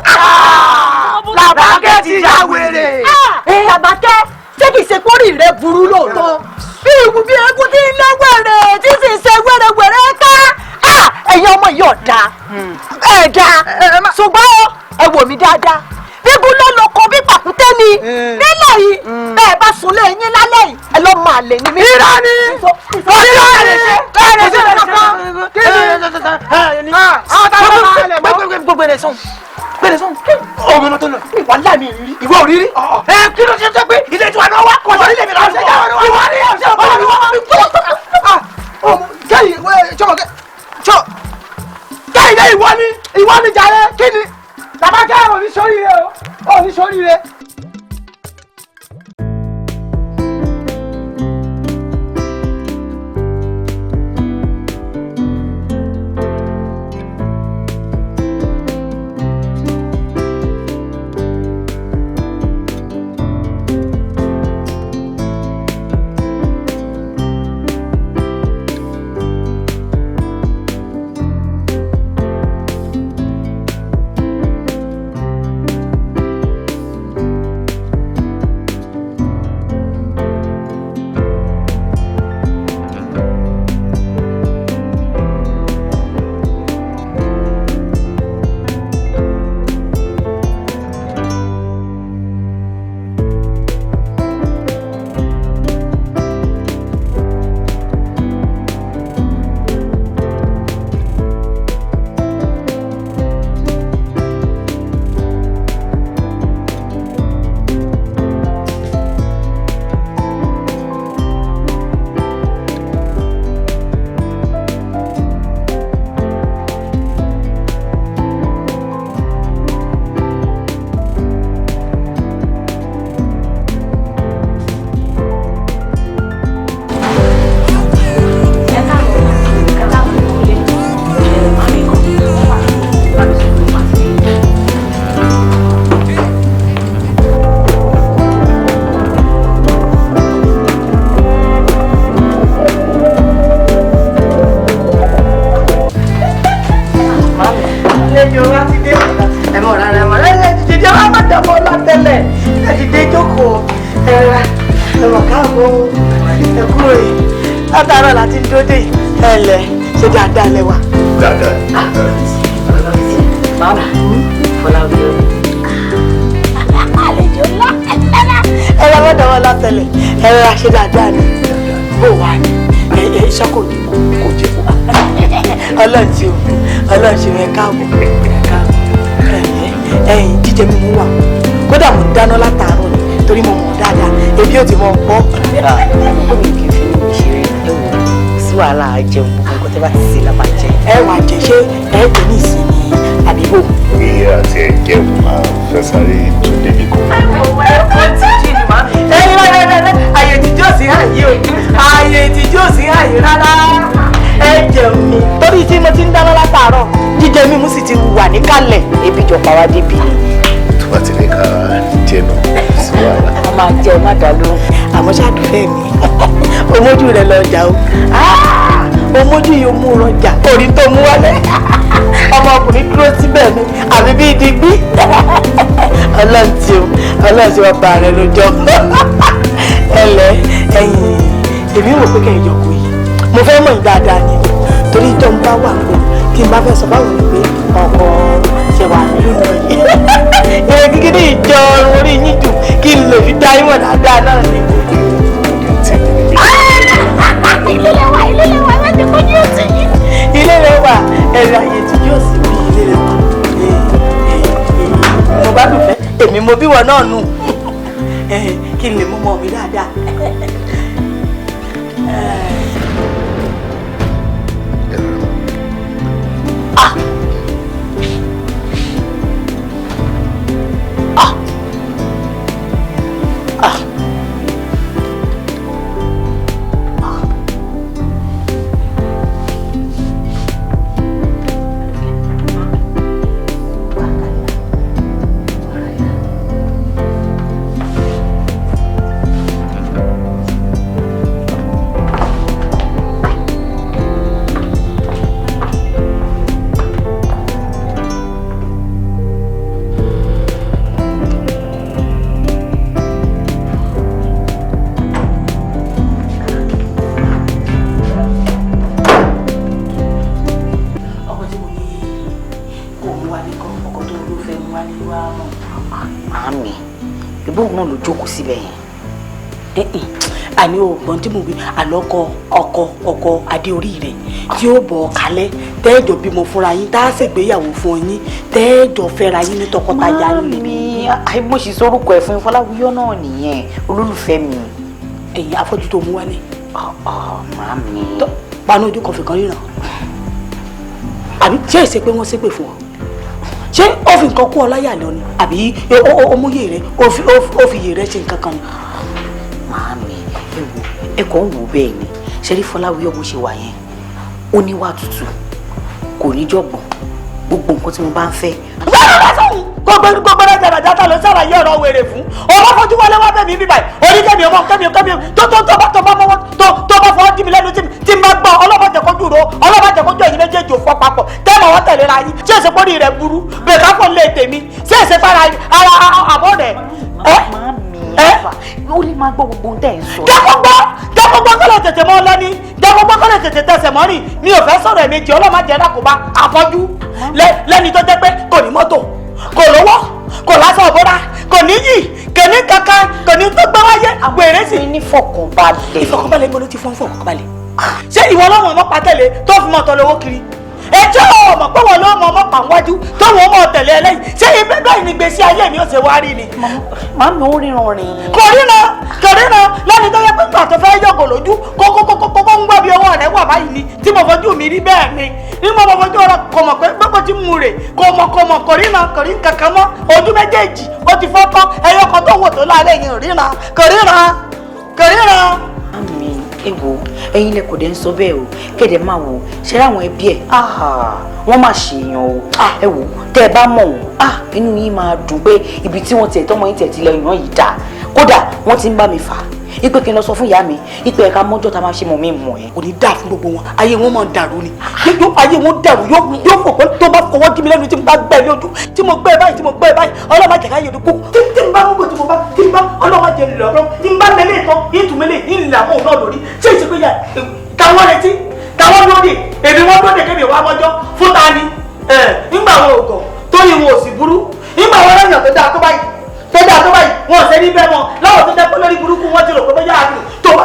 làbákẹ́ ti ya wèrè. làbákẹ́ ṣé kìí ṣe kórì rẹ burú lóòótọ́ bí egun tí ń lé wẹ̀rẹ̀ tí sì ṣe wẹ̀rẹ̀wẹ̀rẹ̀ ká ẹ̀yin ọmọ yìí ọ̀dà ẹ̀dá ṣùgbọ́n ẹ wò mí dáadáa bíbu ló lọ kọ bí pàkúté ni nílẹ̀ yìí bẹ́ẹ̀ bá sùn lé yín lálẹ́ yìí ẹ lọ́ máa lè ní mí. irọ́ ni gbogbo ẹ̀ sọ̀n gbẹ̀rẹ̀ sọ̀n ọmọ tó lọ ìwà ńlá mi rírí ìwọ ò rírí kí ló ṣe tó pé ilé tí wà náà wá kọ̀ sọ́ọ́ ilé mi náà ṣe jẹ́ ìwọ rí ọ̀ṣẹ́ kẹ́yìn kẹ́yìn ìwọ ni jàre kí ni bàbá kẹ́ ò ní sóríire o ò ní sóríire. látàárọ̀ láti dóde ẹ̀lẹ́ ṣe dáadáa lẹ́wà. dáadáa. Mama, Fọláwí o. àlejò ńlá ẹ̀rọ mọ́tò wọn látẹ̀lẹ̀ ẹ̀rọ àṣẹ dáadáa ni bó wà ní iṣẹ́ kò ní kò jẹ́ kó ọlọ́ọ̀tì o ọlọ́ọ̀tì rẹ̀ káàbọ̀ ẹ̀yìn jíjẹ mímú wà kódà mo dáná látàárọ̀ ni torí mo mọ̀ dáadáa ebi ò ti mọ̀ pọ̀. ó ní kí n fi ní ìṣeré ẹ̀wọ̀n sí wàhálà jẹun gbogbo nǹkan tẹ́ bá ti ṣe la máa jẹ. ẹ wà jẹ ṣé ẹ pè ní ìsinmi àbíbò. iye àti ẹ̀jẹ̀ máa fẹ́ sáré tó débi kan. ó ti jí ni màá. àyè ìtìjú ò sí àyè o àyè ìtìjú ò sí àyè rárá ẹ jẹun mi torí tí mo ti ń dáná látàárọ̀ jíjẹ wá débi ni. tó bá ti lè ká jẹ náà sí wàhálà. wọ́n máa jẹ má dá lóhùn. àmọ́ ṣáàdùfẹ́ mi omójú rẹ̀ lọ́jà o omójú yìí ó mú rọjà orí tó mú wálé ọmọkùnrin dúró síbẹ̀ ni àbí bí digbí ọlọ́run tí wọ́n bá rẹ lójọ́ ẹlẹ́ ẹ̀yìn èmi wò pé kẹ́hìn yọkùn yìí mo fẹ́ mọ̀ yín dáadáa ni torí ìjọ ń bá wà ń bọ̀ kí n bá fẹ́ sọ báwo ni pé ọkọ ṣe wà nínú yìí ìrìn kíkí ní ìjọ orí yín jù kí n lè fi dá yín mọ̀ dáadáa náà ni. ilé lẹ́wà láti kojú òsì yìí. ilé lẹ́wà ẹ̀rọ ayé tí yóò sì bí ilé lẹ́wà. mo bá dùn fẹ́ èmi mo bí wọn náà nù kí n lè mú ọmọ mi dáadáa. àní ògbọ́n tí mo gbé àlọ́kọ ọkọ adé orí rẹ̀ tí ó bọ̀ kalẹ̀ tẹ́ẹ̀jọ bímọ fúnra yín tá a ṣègbéyàwó fún yín tẹ́ẹ̀jọ fẹ́ra yín ní tọkọtaya yín. Mami àìmọ̀sí sórúkọ ẹ̀ fún Fọláwíyọ́ náà nìyẹn olólùfẹ́ mi. ẹ̀yin afọ́jú tó mú wálé. Mami. paná ojú kan fìkan ríran àbí ṣé ìṣe pé wọ́n ṣépè fún ọ ṣé ó fi nǹkan kú ọ láyà lọ ni àbí ó mú yè rẹ ó fi yè rẹ ṣe nǹkan kan ni. Mami ẹ̀kọ́ ń wò bẹ́ẹ̀ ni ṣẹ́rí Fọláwíyọ́ bó ṣe wà yẹn ó níwà tútù kò ní jọ̀gbọ̀n gbogbo nǹkan tí mo bá ń fẹ́. gbogbo rẹ jẹrẹ jata ló ṣàlàyé ọ̀rọ̀ wèrè fún ọmọ fojú wọlé wá bẹ́ẹ̀ mi bíbá yìí oníkẹ́mi ọmọ kẹ́mi tó bá fọwọ́ dí mi lẹ́nu tí n bá gbọ́ ọlọ́mọdé kojú ro ọlọ́mọdé kojú ẹ̀yin méjèèjì ò fọ́ papọ̀ tẹ́lẹ̀ wọ́n tẹ̀lé ra yín ṣé èsè pọ́nì rẹ̀ burú bẹ́ẹ̀ ká fọ́n lé tèmi ṣé èsè fara ara àbọ̀ rẹ̀. ó lè máa gbọ́ gbogbo ohun tẹ́ ẹ̀ ń sọ. dẹ́kọ̀gbọ́ kọ́lẹ̀ tètè mọ́ lẹ́ni dẹ́kọ̀gbọ́ kọ́lẹ̀ tètè tẹsẹ̀ mọ́ rìn mi ò fẹ́ sọ̀rọ̀ ẹ̀mejì ọlọ́mọdé ẹ̀dá kò bá àfọ́jú lẹ́ni tó jẹ́ pé kò ní mọ́tò kò lówó kò lásán ọ̀bọ̀dá kò níyì kò ní kankan kò ní tó gbé wáyé wèrè sí. ní fọkànbalẹ̀. ìfọkànbalẹ̀ gbọ́dọ̀ ti fọ́n fọkànbalẹ̀. ṣé ìwọ lọ́wọ́ ọmọ pàtẹ́lẹ̀ tó fi mọ́tò lówó kiri ẹjọ́ ọmọ pé wọn ló mọ ọmọ pàwájú tó wọn mọ tẹ̀lé ẹlẹ́yìn ṣé ibi báyìí ni gbèsè ayé mi ò ṣe wá rí ni. Màmí ó ríran rìn. kò ríran lẹ́ni tó yẹ pé gbà tó fẹ́ yọ̀gò lójú kókó ń gbọ́ bí ọwọ́ rẹ̀ wà báyìí ni tí mo fojú mi rí bẹ́ẹ̀ ni ní mo fojú ọ̀rọ̀ kò mọ̀ pé gbogbo tí mu rè kò ríran kankan mọ́ ojú méjèèjì ó ti fọ́ tán ẹyọ kan tó wò tó lálẹ́ yìí ríran kò ríran. Màmí ewo ẹ̀yin lẹ kò dé ń sọ bẹ́ẹ̀ o kéde máa wò ṣe ráwọn ẹbí ẹ wọ́n máa ṣèyàn o ẹ wò tẹ́ ẹ bá mọ̀ wọ́n inú yín máa dùn pé ibi tí wọ́n tiẹ̀ tọ́mọ yín tiẹ̀ ti lọ ìran yìí dáa kódà wọ́n ti ń bá mi fà á ipe kí n lọ sọ fún ìyá mi ipe ẹ̀ka mọ́jọ́ tá a máa ṣe mọ̀ mí mọ̀ ẹ́. kò ní dáa fún gbogbo wọn ayé wọn máa dàrú ni ayé wọn dàrú yóò fò pé tó bá fọwọ́ dí mi lẹ́nu tí mo bá gbẹ́ lójú tí mo gbẹ́ báyìí ọlọ́mọ jẹ̀ká yẹn kú tí n bá gbogbo tí n bá ọlọ́mọ jẹ lọ́rọ́ tí n bá mẹ́lẹ̀ tán ìtumẹ́lẹ̀ ìlà mọ́ náà lórí ṣé ìṣe pé yà káwọn retí káwọn lóde èmi wọn lóde kébì wá mọ́jọ́ fún ta ni nígbà wọn ò gàn tó yìí wọn ò sì burú nígbà wọn lọ́yàn tó dáa tó báyìí wọn ò sẹ́ni bẹ́ẹ̀ wọn láwọn tó jẹ́ pé lórí burúkú wọn ti rò pé bẹ́ẹ̀ yára tó bá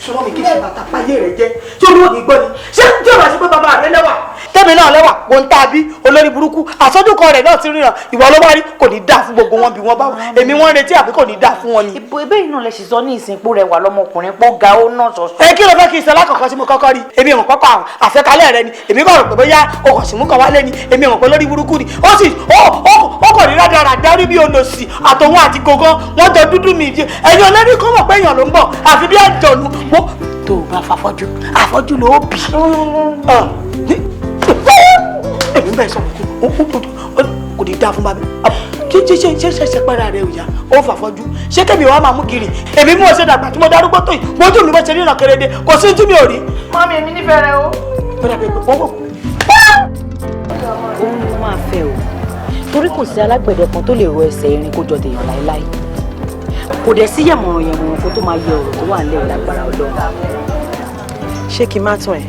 sọ̀rọ̀ mi kí ṣe bàtà páyé rẹ̀ jẹ́ tí olúwo kì í gbọ́ ni ṣé tí o bá ṣe pé bàbá rẹ lẹ́wà tẹ́mi náà lẹ́wà kò ń tàbí olórí burúkú àsọdúnkọ rẹ̀ náà ti ríran ìwọ ló wá rí kò ní dáa fún gbogbo wọn bí wọ́n bá wà èmi wọ́n retí àbí kò ní dáa fún wọn ni. ìbò ebe yìí náà lè ṣì sọ ní ìsìnkú rẹ̀ wà lọ́mọkùnrin pọ̀ ga ó náà sọ̀sọ̀. ẹ kí ló fẹ́ kí n sọ lákọ̀ọ́kọ́ tí mo kọ́kọ́ rí èmi ò kọ́kọ́ àfẹ́kalẹ̀ rẹ ni èmi kọ́ rò pé bóyá ọkọ̀ sì mú kàn wálé ni èmi ò pé lórí burúkú ni ó sì ó kò rí rádaràdá rí bí olòṣì àtòun àti gògán wọ́n jọ dúdú mi jẹ ẹ̀yin ọlẹ́rìí kọ́ mọ̀ pé èèyàn ló ń bọ̀ àfi bí àjọ̀nù tó o bá fàfọ́jú àfọ́jú ló bì. èmi bẹ́ẹ̀ sọ kò ní dáa fún bàbá kí ṣe pẹ́ra rẹ̀ ò yá ó fàfọ́jú ṣé kébì wa máa mú kiri èmi mú ọ̀sẹ̀ dàgbà tí mo darúgbó tó yìí mojú mi bó ṣe ríran kéréde kò sí tí mi ò rí. mọ́mí èmi nífẹ̀ẹ́ rẹ o. bẹ́ẹ̀ bẹ́ẹ̀ wọ́n wò. òun ló máa fẹ́ o torí kò sí alágbẹ̀dẹ kan tó lè ro ẹsẹ̀ irin kó jọ dèèyàn láéláé kò dẹ̀ sí yàmọ̀ràn kó tó máa yẹ ọ̀rọ̀ tó wà nílẹ̀ lágbára Ọlọ́run. ṣé kí n má tàn ẹ́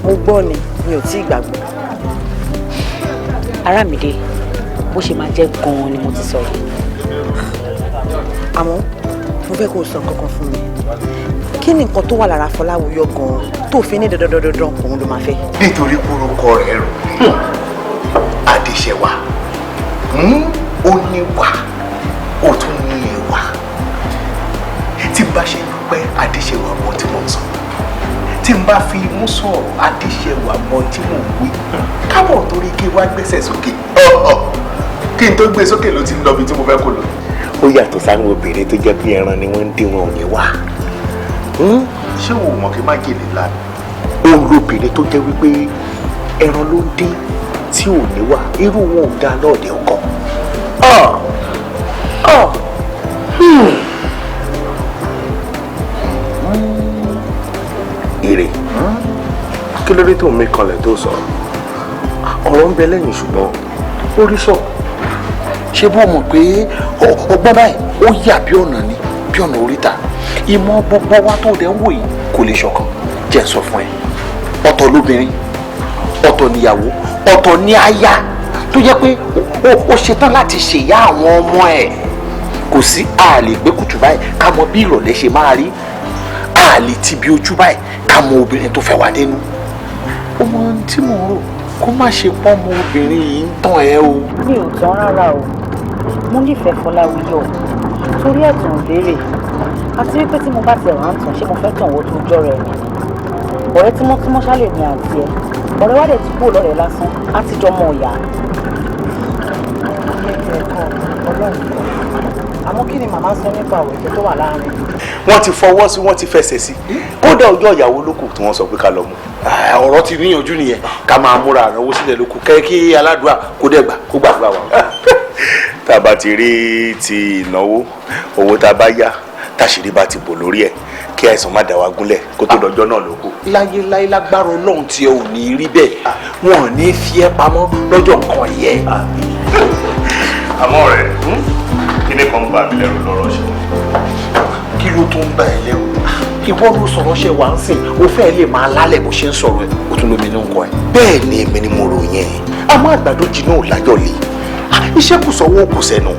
mo gbọ́ ni mi ò tí ì gbàgbọ́. Arámidé bó ṣe máa jẹ́ gan-an ni mo ti sọ yìí. àmọ́ mo fẹ́ kó o sọ kankan fún mi kí ni nǹkan tó wà lára Fọláwíyọ gan-an tó fi ní dandan òun ló máa fẹ́. nítorí orúkọ rẹ̀ rò Adéṣẹwà ó níwà ó tún ní ìwà tí bá ṣe pẹ́ Adéṣẹwà mọ́ tí mo ń sọ tí n bá fi imú sọ̀rọ̀ Adéṣẹwà mọ́ tí mo ń wí kábọ̀ torí kí wá gbẹ́sẹ̀ sókè kí n tó gbé sókè ló ti ń lọ bí tí mo fẹ́ kó lọ. ó yàtọ̀ sáwọn obìnrin tó jẹ́ pé ẹran ni wọ́n ń dín wọn ò ní wá ṣé o mọ̀ kí má jèlè la òun lóbìnrin tó jẹ́ wípé ẹran ló ń dín tí ò ní wá irú wọn ò dáa lọ́ọ̀dẹ ọkọ. èrè kí ló dé tó ń mí kanlẹ̀ tó sọ̀rọ̀ ọ̀rọ̀ ń bẹ lẹ́yìn ṣùgbọ́n ó rí sọ ṣé bó mọ̀ pé ọgbọ́n báyìí ó yà bí ọ̀nà ni bí ọ̀nà oríta ìmọ̀ gbogbo wa tó dẹ̀ ń wò yìí kò lè ṣọ̀kan jẹ́ sọ fún ẹ ọ̀tọ̀ lóbìnrin ọ̀tọ̀ níyàwó ọ̀tọ̀ ní aya tó jẹ́ pé ó ṣetán láti ṣèyá àwọn ọmọ ẹ̀ kò sí a lè gbé kùtù báyìí ká mọ bí ìrọ̀lẹ́ ṣe máa rí a lè ti bí ojú báyìí ká mọ obìnrin tó fẹ́ wá dénú ọmọ tí mò ń rò kó má ṣe pọ́n mọ obìnrin yìí ń tàn ẹ́ o. mi ò tán rárá o mo nífẹ̀ẹ́ Fọláwíyọ torí ẹ̀tàn béèrè àti wípé tí mo bá ti rà ń tàn ṣé mo fẹ́ tàn wọ́n tó jọ rẹ̀ ni ọ̀rẹ́ tímọ́tímọ́ ṣálẹ̀ ní àǹtí ẹ̀ ọ̀rẹ́ wá dẹ̀ ti kúrò lọ́rẹ̀ lásán á ti jọ mọ ọ̀yà. àmọ́ kí ni màmá sọ nípa òwe tó wà láàrin. wọ́n ti fọwọ́ sí wọ́n ti fẹsẹ̀ sí kódà ọjọ́ ìyàwó lókù tí wọ́n sọ pé ká lọ mú. ọ̀rọ̀ ti níyànjú nìyẹn ká máa múra àránwó sílẹ̀ lókù kí aládùúrà kó dẹ̀gbà kó gbàdúrà wa. tá a bá ti rí ti ìnáwó owó tá a bá yá táṣìírí bá ti bò lórí ẹ̀ kí àìsàn má dá wa gúnlẹ̀ kó tó dọjọ́ náà lóko. láyéláyé lágbára Ọlọ́run tí ẹ ò ní rí bẹ́ẹ̀ wọn ò ní fi ẹ́ pamọ́ lọ́jọ́ nǹkan yẹ. àmọ́ rẹ̀ kíní kan bà mí lẹ́rù lọ́rọ̀ ṣe. kí ló tó ń bà ẹ́ lẹ́rù ìwọ ló sọ̀rọ̀ ṣe wá ń sìn o fẹ́ lè máa lálẹ́ bó ṣe ń sọ̀rọ̀ ẹ̀ o tún lómi ní nǹkan ẹ̀. bẹ́ẹ̀ ni èmi ni mo rò yẹn àmọ́ àgbàdo jiná ò lájọ lé iṣẹ́ kù sọ́wọ́ kù sẹ́nu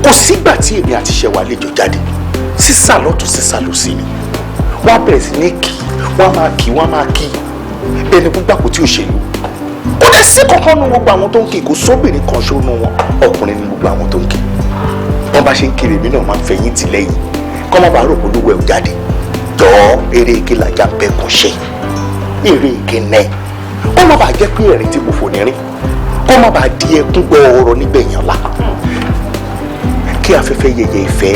kò sígbà tí èmi àti Ṣẹ̀wá lè jọ jáde sísà lọ́tún sísà lọ́sí ni wọ́n á bẹ̀rẹ̀ sí ní kí wọ́n á máa kí bẹ́ẹ̀ ni gbogbo àpótí òṣèlú kò dẹ̀ sí kankan nu gbogbo àwọn tó ń kí kò sóbìnrin kan ṣó nu wọn ọkùnrin ni gbogbo àwọn tó ń kí wọ́n bá ṣe ń kiri èmi náà máa ń fẹ̀yìn tì lẹ́yìn kọ́ má bàa rò pé olúwẹ̀ ò jáde jọ eré ike làjà bẹ́ẹ̀ kò ṣe eré ike nẹ́ kọ́ má bàa jẹ́ pé ẹ̀rín tí mo fò ní rìn kọ́ má bàa di ẹkún gbọ́ ọ̀rọ̀ nígbẹ̀yìn ọ̀la kí afẹ́fẹ́ yẹyẹ ìfẹ́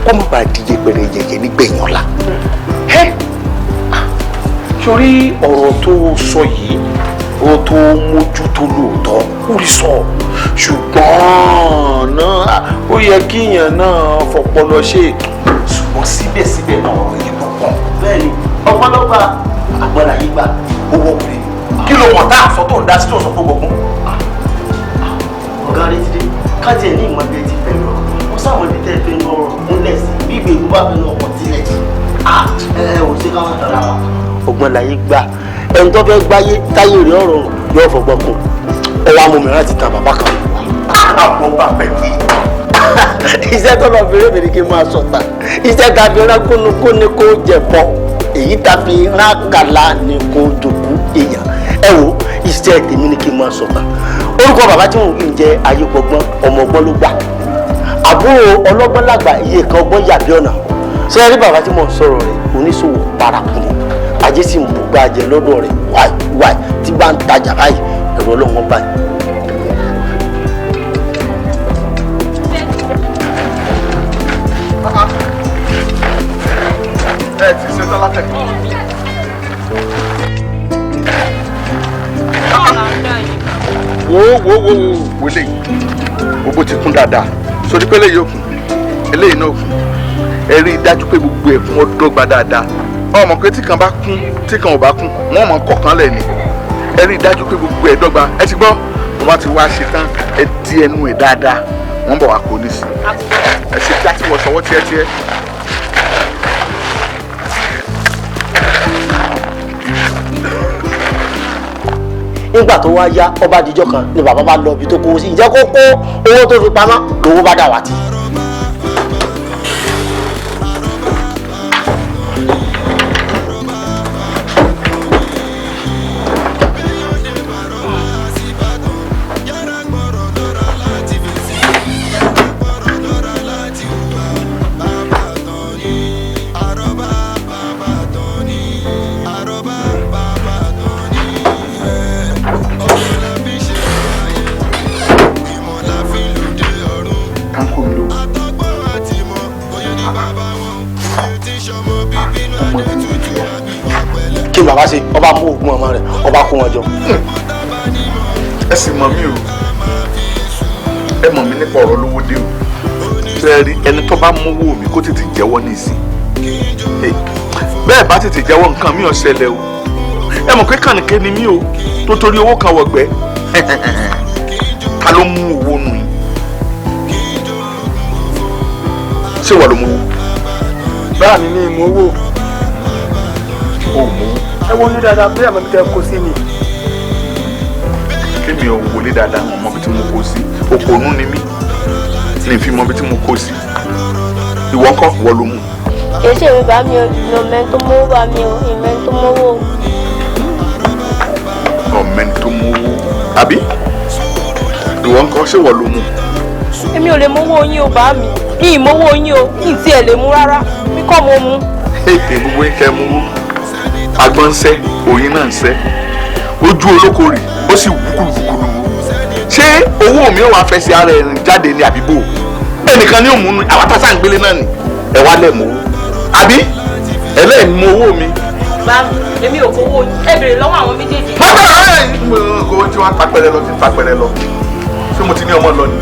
kó má bàa di yẹpẹrẹ yẹyẹ nígbẹ̀yìn ọ̀la. sórí ọ̀rọ̀ tó sọ yìí ó tó mójútó lóòótọ́ ó rí sọ ṣùgbọ́n náà ó yẹ kíyàn náà fọpọlọ ṣe ṣùgbọ́n síbẹ̀síbẹ̀ náà ọ̀rọ̀ yìí pọ̀pọ̀. bẹ́ẹ̀ni ọ̀pọ̀lọpọ̀ àgbàlá yìí gbà owó ọkùnrin kí ló mọ̀ tá a sọ tó ń dá sí tó sọ fún gbogbo. ọ̀gá rẹ̀ ti dé kájí ẹ̀ ní ìmọ̀ bíi ti fẹ́ lọ wọ́n sáwọn ibi tẹ́ fẹ́ lọ múlẹ̀ sí bí ìgbè ìlú bá fẹ́ lọ ọkọ̀ sílẹ̀ jì ò sí káwọn tọ̀ra wa. ọgbọ́n láyé gbà ẹni tó fẹ́ gbáyé táyé rẹ̀ ọ̀rọ̀ yóò fọgbọ́n kún ọwọ́ amúmìíràn ti ta bàbá kan. àwọn bàbá yìí. iṣẹ́ tó lọ fèrè fèrè kí n máa sọ̀tà iṣẹ́ tàbí ránkónúkó ni kò jẹ̀bọ èyí tàbí ránkàlà ni kò dùkú èèyàn ẹ wo iṣẹ́ tèmi ni kí n máa sọ̀tà orúkọ bàbá tí wọn ń jẹ ayépọgbọn ọmọ ọgbọ́n ló gbà àbúrò ọlọ́gbọ́n làgbà iye kan ọgbọ́n yàbí ọ̀nà ṣé ẹ rí bàbá tí mo ń sọ̀rọ̀ rẹ̀ oníṣòwò paraku ni ajé sì ń bù gbàjẹ lọ́dọ̀ rẹ̀ wáì tí bá ń tajà báyìí ẹ̀rọ ọlọ́wọ́n báyìí. ẹ ti ṣe tán látẹ̀. wo dáadáa sórí pé eléyìí òkun eléyìí náà òkun ẹ rí i dájú pé gbogbo ẹ̀kún wọn dọ́gba dáadáa ọmọ pé tí kan bá kún tí kan ò bá kún wọ́n mọ̀ kọ̀ọ̀kan lẹ̀ ni ẹ rí i dájú pé gbogbo ẹ̀ dọ́gba ẹ ti gbọ́ wọ́n bá ti wá ṣe tán ẹ di ẹnu ẹ̀ dáadáa wọ́n bọ̀ wá kó ní sí ẹ ṣe kí á ti wọ̀ sọ́wọ́ tiẹ́tiẹ́. nígbà tó wá yá ọba àdìjọ kan ni bàbá bá lọ ibi tó kówó sí ìjẹ́ kó kó owó tó fi pamọ́ lówó bá dà wá tì. bàbá ṣe ọba mú oògùn ọmọ rẹ̀ ọba kó wọn jọ. ẹ sì mọ̀ mí o ẹ mọ̀ mí nípa ọ̀rọ̀ lówó dé o ṣe rí ẹni tó bá mówó mi kó tètè jẹ́wọ́ nísìn bẹ́ẹ̀ bá tètè jẹ́wọ́ nǹkan mi ò ṣẹlẹ̀ o ẹ mọ̀ pé kànìkẹ́ ni mí o tó torí owó kan wọ̀gbẹ́ ta ló mú owó nù yín ṣé wà ló mú owó. báà mi ní ìmú owó. o mú. ẹ wo ní dáadáa bí àmọ́ mi tẹ́ kó sí ni. kémi ò wọlé dáadáa mọ̀ mọ́ bí tí mo kó sí òpònú ni mí ní ìfi mọ́ bí tí mo kó sí ìwọ ńkọ́ wọ́n ló mú. èsì èmi bá mi ò mẹ́ni tó mówó bá mi ò ìmẹ́ni tó mówó. ọ̀mẹ́ni tó mówó àbí ìwọ ńkọ́ ṣé wọ́n ló mú. èmi ò lè mówó yín o bá mi ní ìmówó yín o kí n tiẹ̀ lè mú rárá mi kọ́ mo mú. ètè gbogbo ń kẹ́ mú agbọ́n ń sẹ́ òyìn náà ń sẹ́ ojú olóko rè ó sì wúkúlùkúlù ṣé owó mi ò wá fẹ́ sí ara ẹ̀ jáde ní àbíbò ẹnìkan ní òmùnú àwọn tásà ń gbélé náà ni ẹ wá lẹ̀ mọ́ àbí ẹ lẹ́ẹ̀ mú owó mi. bá mi èmi ò fowó yín ẹ bèrè lọ́wọ́ àwọn méjèèjì. bàbá rẹ̀ owó tí wọ́n tapẹ̀rẹ̀ lọ ti tapẹ̀rẹ̀ lọ ṣé mo ti ní ọmọ lọ ni.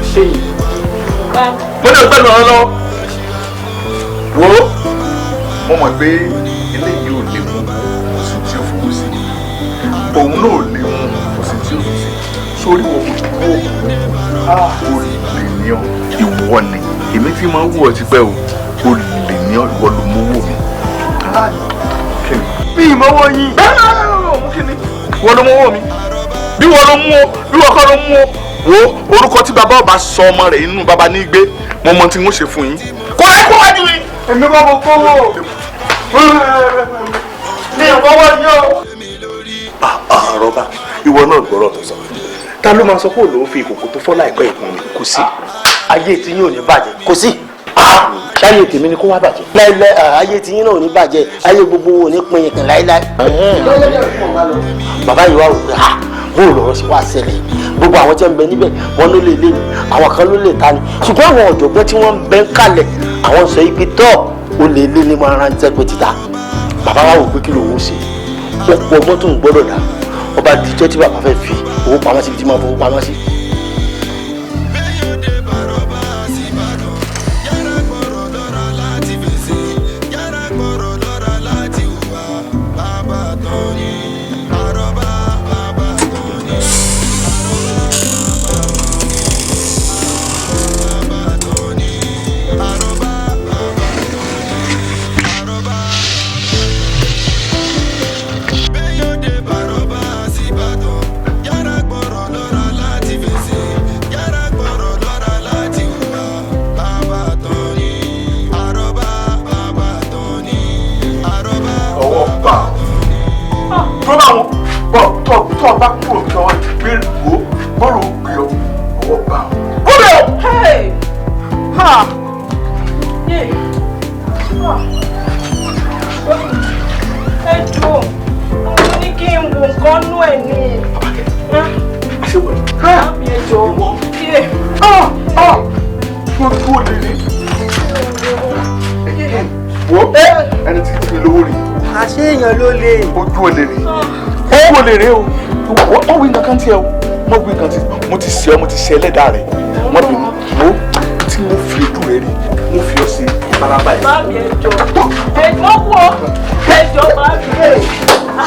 mo ní ọgbẹ́ lọ́rọ́ lọ wo mo mọ̀ pé eléyìí ò lè mú kò sí tí ó fowó sí òun náà ò lè mú kò sí tí ó fi sí sórí wo o lè ní ọ ìwọ ni èmi tí máa ń wù ọ ti pẹ́ o lè ní ọ ìwọ ló mú wò mí. bí ìmọ̀wó yìí. wọ́n ló mú wò mí bí wọ́n ló mú o bí wọ́n kọ́ ló mú o wo orúkọ tí bàbá ọba sọ ọmọ rẹ̀ inú bàbá ní gbé mo mọ tí wọ́n ṣe fún yín kó ẹ kó wájú yín. èmi kọ́ mo kówó ní ìfọwọ́ yìí o. àrọ́bá ìwọ náà gbọ́rọ̀ tó sọ ta ló máa sọ pé òun fi ìkòkò tó fọ́ láìpẹ́ ìkùn mi kò sí. ayé tí yín ò ní bàjẹ́ kò sí. ayé tèmi ni kó wá bàjẹ́. láíláí ayé tí yín náà ò ní bàjẹ́ ayé gbogbo ò ní pin ìkàn láíláí. bàbá yìí wá wò pé bóò lọ́rọ̀ sí wá ṣẹlẹ̀ gbogbo àwọn tí wọ́n ń bẹ níbẹ̀ wọ́n ló lè lé ní àwọn kan ló lè ta ni ṣùgbọ́n àwọn ọ̀jọ̀gbọ́n tí wọ́n ń bẹ ń kalẹ̀ àwọn sọ ibi tọ́ ó lè lé ní máa ránṣẹ́ pé títa bàbá wa wò pé kí lòun ṣe ó pọ̀ ọgbọ́n tó ń gbọ́dọ̀ dá ọba díjọ́ tí bàbá fẹ́ fi owó pamọ́ síbi tí máa fowó pamọ́ sí. tó bá kúrò kí wọ́n gbé wò bọ́ọ̀lù gbé ọ ọwọ́ bá ọ. kúrò. ẹ jọ mo ní kí n wo nǹkan nú ẹ ní. àmì ẹ jọ wọ́n dúró lélẹ̀. wo ẹni tí kìí lówó rí. àṣé èèyàn ló lè. ojú ò lè rí ojú ò lè rí o wọ́n wí nǹkan tiẹ̀ o wọ́n wí nǹkan tiẹ̀ mo ti ṣe ọ́ mo ti ṣe ẹlẹ́dàá rẹ̀ wọ́n bí wo rí mo fi ọ sí balaba yìí. Mami ẹjọ́ wo ẹjọ́ mami.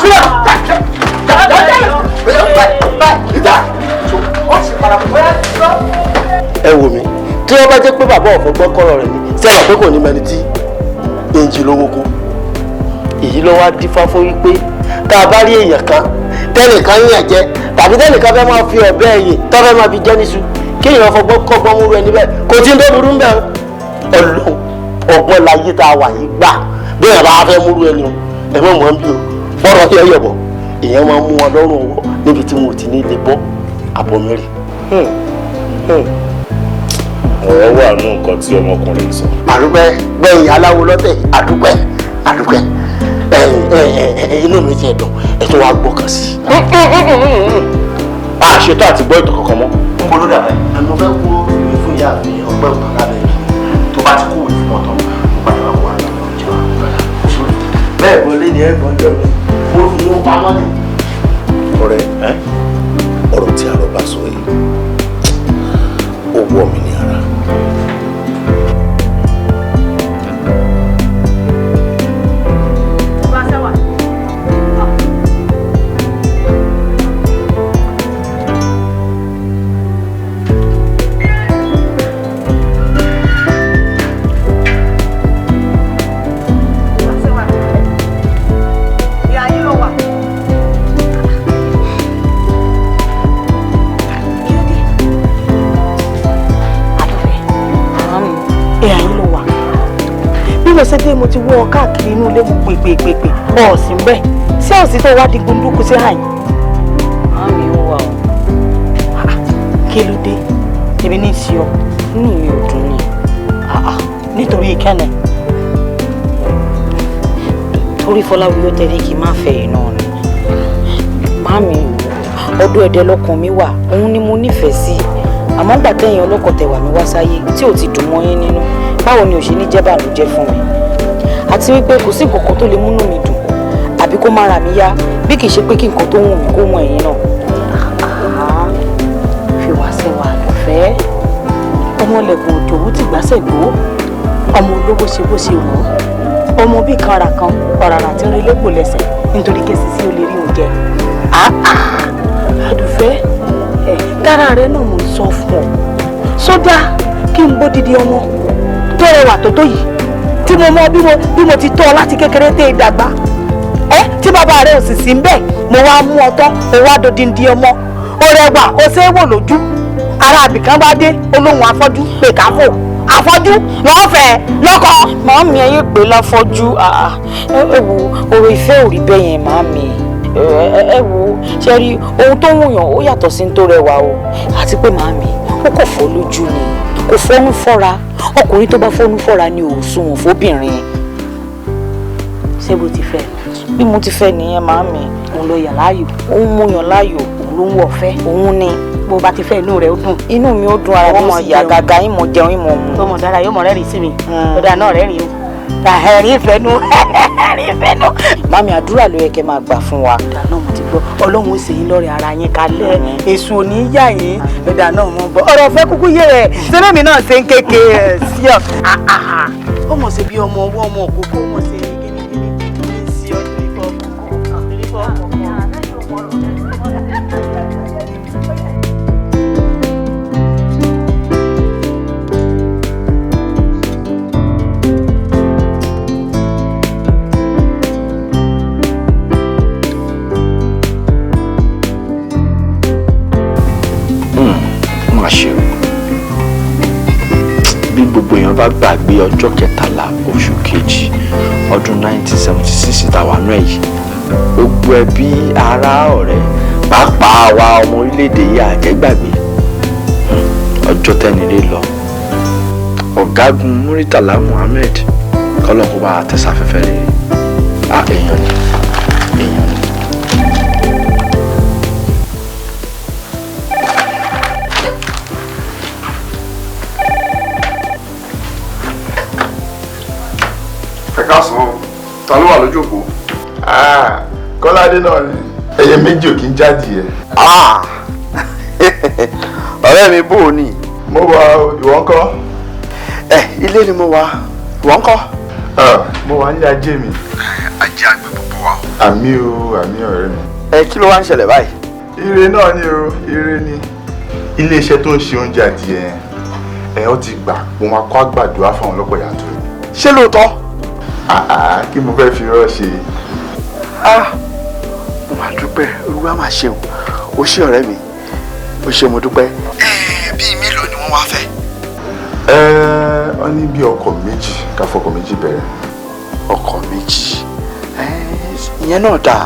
Sílẹ̀ ẹ wò mí tí wọ́n bá jẹ́ pé bàbá ọ̀fọ̀ gbọ́ kọ́rọ̀ rẹ̀ ni sẹ́wọ̀n pé kò ní mẹni tí èjì lówó kú èyí ló wá dífá fún wípé tá a bá rí èèyàn kan tẹ́nìkan yàn jẹ tàbí tẹ́nìkan fẹ́ máa fi ọ̀bẹ ẹ̀yìn tó fẹ́ máa fi jẹ́ níṣu kí èèyàn fọgbọ́n kọ́gbọ́n múru ẹni bẹ́ẹ̀ kò tí ń tó burú mbẹ́ ọlọ́run ọgbọ́n láyé tá a wà yìí gbà bí èèyàn bá fẹ́ múru ẹni o ẹ mọ̀ mọ́ bí o bọ́rọ̀ yẹ yọ̀bọ̀ èèyàn máa mú wọn lọ́rùn ọwọ́ níbi tí wọn ò ti ní lè bọ́ àbọ̀mẹ́rì. ọ̀rọ̀ wà nù nǹkan tí ọmọkùnrin sọ. àdúpẹ́ gbẹ̀yìn aláwo lọ́tẹ̀ àdúpẹ́ inú mi ti ẹ̀dùn ẹ̀tún wa gbọ́kàn sí. a ṣetán àti gbọ́ ìtàn kankan mọ́. n bolo dàbẹ̀ àmọ́ fẹ́ kó ìwé fún ìyá mi ọgbẹ́ òtàn lábẹ́ yìí tó bá ti kó ìwé fún ọ̀tọ̀ padà wà wà lọ́wọ́ ìjọba bẹ́ẹ̀ wọlé ni ẹ̀ gbọ́n jẹ́ mi mo fi yóò pamọ́ ni. ọ̀rẹ́ ọ̀rọ̀ tí àròbá sọ yìí ó wọ̀ mí ní ara. ṣe dé mo ti wọ́ ọ káàkiri inú ilé mo pèpèpèpè ọ̀sìn bẹ́ẹ̀ sí ọ̀sìn tó wá di gbundúkú sí àyìn. Màmí ó wà o. Kí ló dé? Èmi ní í ṣe ọ. Inú mi ò dùn ni. Nítorí ìkẹ́nẹ̀. Torí Fọláwí ó tẹ́lẹ̀ kí n má fẹ́ iná ni. Màmí ọdún ẹ̀dẹ̀ lọ́kàn mi wà òun ni mo nífẹ̀ẹ́ sí. Àmọ́ gbà tẹ̀yìn ọlọ́kọ̀ tẹ̀wà mi wá sáyé tí ò ti dùn mọ́ yín nínú. Báwo ni ò ṣe ní jẹ́ bànújẹ́ fún mi? Àti wípé kò sí nǹkan kan tó lè múnú mi dùn àbí kó má ra mi yá bí kì í ṣe pé kí nǹkan tó wù mí kó wù ẹ̀yin náà. Fi wá sẹ́wà àlùfẹ́ ọmọ lẹ̀kùn òjòwú ti gbàṣẹ̀ gbó ọmọ olówó ṣe bó ṣe wọ̀ ọmọ bíi kan ara kan ọ̀ràrà tí ń rí lẹ́kọ̀ọ́ lẹ́sẹ̀ nítorí kẹ́sì sí o lè rí oúnjẹ. Àdùfẹ́ dára rẹ náà mò ń sọ fún ọ sódà kí n bó didi ọmọ tó rẹwà tó tó yìí tí mo mọ bí mo ti tọ́ ọ láti kékeré tẹ́ ìdàgbà tí bàbá rẹ ò sì sí ń bẹ̀ mo wá mú ọtọ́ mo wá dodindi ọmọ ó rẹwà ó ṣe é wò lójú ara àbìkan bá dé olóhùn afọ́jú pé káfò afọ́jú lọ́fẹ̀ẹ́ lọ́kọ. Màámi ẹ yé pé láfọ́jú ẹ wo ọ̀rọ̀ ìfẹ́ ò rí bẹ́ẹ̀ yẹn màámi ẹ wo ṣe rí ohun tó wùyàn ó yàtọ̀ sí tó rẹwà o àti pé màámi ó kò fọ́ lójú ni kò fọ́nú fọ́ra ọkùnrin tó bá fọ́nú fọ́ra ni ò sunwọ̀n fóbìnrin. Ṣé bó ti fẹ́? Bí mo ti fẹ́ nìyẹn màámi. Òun ló yàn láàyò. Òun mú yàn láàyò. Òun ló ń wọ̀ fẹ́. Òun ni. Bó bá ti fẹ́ inú rẹ̀ ó dùn. Inú mi ó dùn ara mi ó sì yà gàgà yín mọ̀ jẹun yín mọ̀ mu. Tọmọ dára yóò mọ̀ rẹ́rìn sí mi. Ọ̀dà náà rẹ́rìn o. Ẹ̀rín ìfẹ́ nú. Ẹ̀rín ìfẹ́ nú. Màámi àdúrà ló yẹ kẹ́ máa gbà fún wa. Ọ̀dà náà mo ti gbọ́. Ọlọ́run ó ṣe yín lọ́rẹ̀ ara yín kalẹ̀. Èṣù ò ní yà yín. Ọ̀dà náà mo bọ̀. Ọ̀rọ̀ fẹ́ kúkú yé rẹ̀. Sẹ́lẹ̀ mi náà ṣe ń kékeré sí ọ. Ó mọ̀ sí bí ọmọ ọwọ́ ọmọ òkókó ó mọ̀ sí gbogbo èèyàn bá gbàgbé ọjọ́ kẹtàlá oṣù kejì ọdún 1976 tàwa náà yìí gbogbo ẹbí ará ọ̀rẹ́ pàápàá àwa ọmọ orílẹ̀-èdè yìí àjẹgbàgbé ọjọ́ tẹ́nilé lọ ọ̀gágun Muritala Muhammed kọ́lọ́kọ́ bá tẹ̀sáfẹ́fẹ́ rẹ̀ èèyàn ni. Kásán ta ló wà lójú òpó. Kọ́ládé náà ni ẹyẹ méjì ò kí ń jáde ẹ. ọ̀rẹ́ mi bò ó ní. Mo wà ìwọ ńkọ́. ilé ni mo wà wọ́n ń kọ́. mo wà nílé ajé mi. ajé àgbẹ̀ gbogbo wa. àmì ọ̀rẹ́ mi. Kí ló wá ń ṣẹlẹ̀ báyìí? ire náà ni o, ire ni. iléeṣẹ́ tó ń ṣe oúnjẹ adìẹ ó ti gbà mo máa kọ́ àgbàdo àfọ̀hún lọ́pọ̀ yàtọ̀. ṣé lóòótọ́? kí mo fẹ́ fi rọ́ ṣe. mo máa dúpẹ́ olúwa máa ṣeun o ṣé ọ̀rẹ́ mi o ṣé mo dúpẹ́. bíi mélòó ni wọ́n wá fẹ́? wọ́n ní bí ọkọ̀ méjì ká fọkọ̀ méjì bẹ̀rẹ̀. ọkọ̀ méjì ìyẹn náà dáa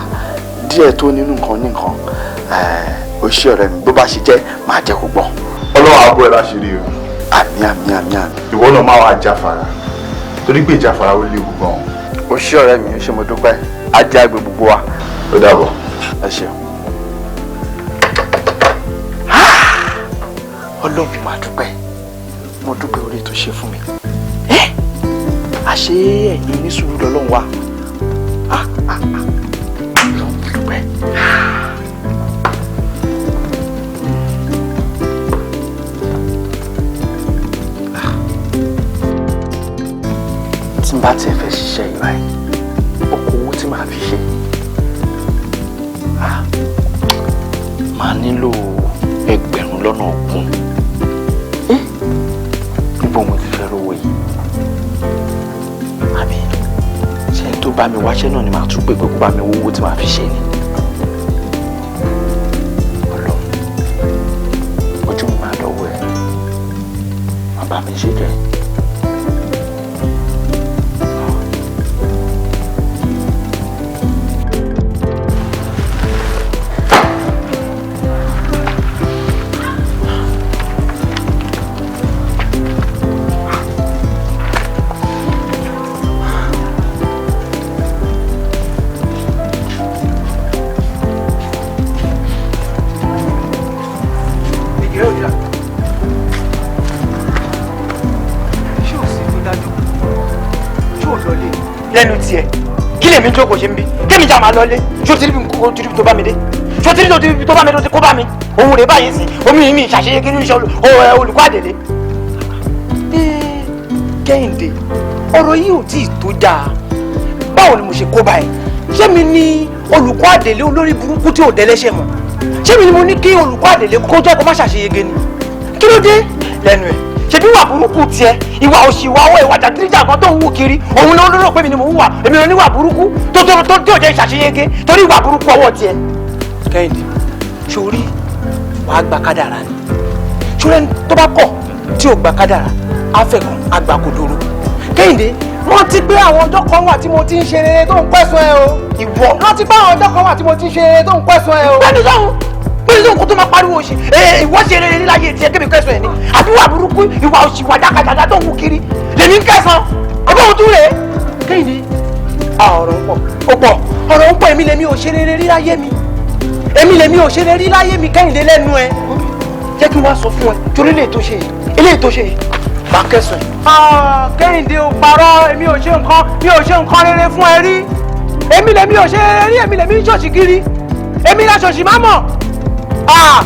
díẹ̀ tó nínú nǹkan ní nǹkan o ṣé ọ̀rẹ́ mi bó bá ṣe jẹ́ máa jẹ́ kó gbọ́. ọlọ́run á bọ́ ẹ láṣìírí o. àmín. ìwọ náà máa wá jáfara torí pé ìjáfara ó léwu gan-an. o ṣé ọ̀rẹ́ mi o ṣé mo dúpẹ́ ajé àgbẹ̀ gbogbo wa. ó dàbọ̀. ẹ ṣeun. ọlọ́run máa dúpẹ́ mo dúpẹ́ orí tó ṣe fún mi. àṣé ẹ̀yin onísùúrù lọ́lọ́run wa. ọlọ́run mo dúpẹ́. tí n bá tiẹ̀ fẹ́ ṣiṣẹ́ ìwà yìí okòwò tí màá fi ṣe màá nílò ẹgbẹ̀rún lọ́nà ogún. níbo mo ti fẹ́ rówó yìí àbí ṣé tó bá mi wáṣẹ́ náà ni màá tún pé kó bá mi wówó tí màá fi ṣe ni. Ọlọ́run ojú mi máa dọ̀wọ́ ẹ̀ bàbá mi ṣe jẹ́. lẹ́nu tiẹ̀ kí lèmi jókòó ṣe ń bí kémi já máa lọlé ṣó ti rí bí kò tó bá mi dé ṣó ti rí tó bá mi dé kó bá mi òun rè báyìí sí omi mi ṣàṣeyẹ kí ní iṣẹ́ olùkọ́ àdèlé. Kẹ́hìndé ọ̀rọ̀ yìí ò tí ì tó dáa báwo ni mo ṣe kó báyìí ṣé mi ni olùkọ́ àdèlé olórí burúkú tí ò dẹ́lẹ́ṣẹ̀ mọ́ ṣé mi ni mo ní kí olùkọ́ àdèlé kó jẹ́ kó má ṣàṣeyege ni kí ló dé lẹ́nu ẹ̀ ṣebí ìwà burúkú tiẹ̀ ìwà òṣì ìwà ọwọ́ ìwà jàgídíjà kan tó ń wù kiri òun ló lérò pé mi ni mò ń wà èmi ò ní wà burúkú tó jẹ́ ìṣàṣeyege torí ìwà burúkú ọwọ́ tiẹ̀. Kẹ́hìndé sórí wàá gba kádàrá ni sórí tó bá kọ̀ tí ò gba kádàrá afẹ́kàn àgbàkodoro. Kẹ́hìndé rántí pé àwọn ọjọ́ kan wà tí mo ti ń ṣe rere tó ń pẹ̀sán ẹ o ìwọ rántí pé àwọn ọjọ́ kan wà tí mo ti ń ṣe rere tó ń pẹ̀sán ẹ o. bẹ́ẹ̀ni sọ́hun pé nǹkan tó máa pariwo òṣì ìwọ ṣe rere níláyé tiẹ̀ kébì kẹsàn ẹ̀ ni àbí wà burúkú ìwà òṣì wà dákàjàdá tó ń wù kiri lèmi ń kẹsàn ọgbọ́n òun tún rèé. Kẹ́hìndé ọ̀rọ̀ ń pọ̀ ọ̀rọ̀ ń pọ̀ èmi lèmi ò ṣe rere rí láyé mi èmi lèmi ò ṣe rere rí láyé mi Kẹ́hìndé lẹ́nu ẹ jẹ́ kí n wá sọ fún ẹ torí eléyìí tó ṣe yìí bá kẹsàn ẹ̀. Kẹ́hìndé ò parọ́ èmi ò ṣe nǹkan rere fún ẹ rí èmi lèmi ò ṣe rere rí èmi lèmi ń ṣọ̀ṣì kiri èmi la ṣọ̀ṣì má mọ̀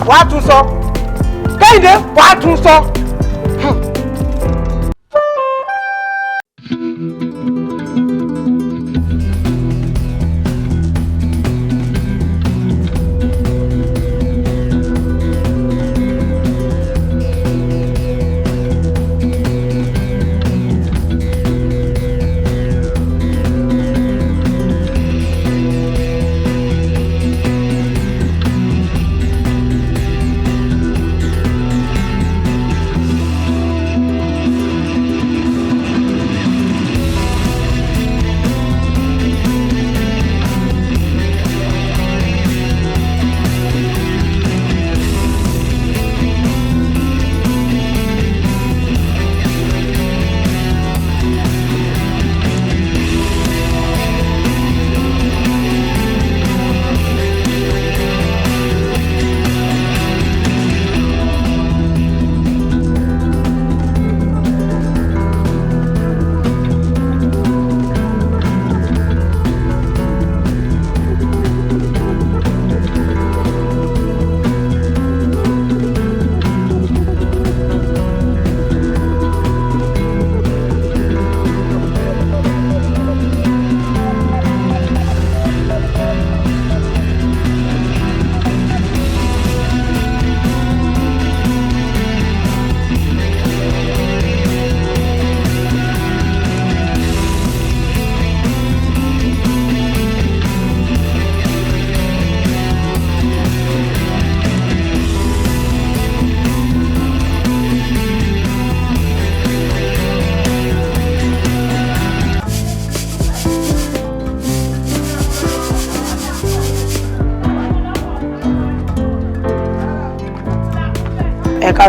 wàá tún sọ Kẹ́hìndé wàá tún sọ.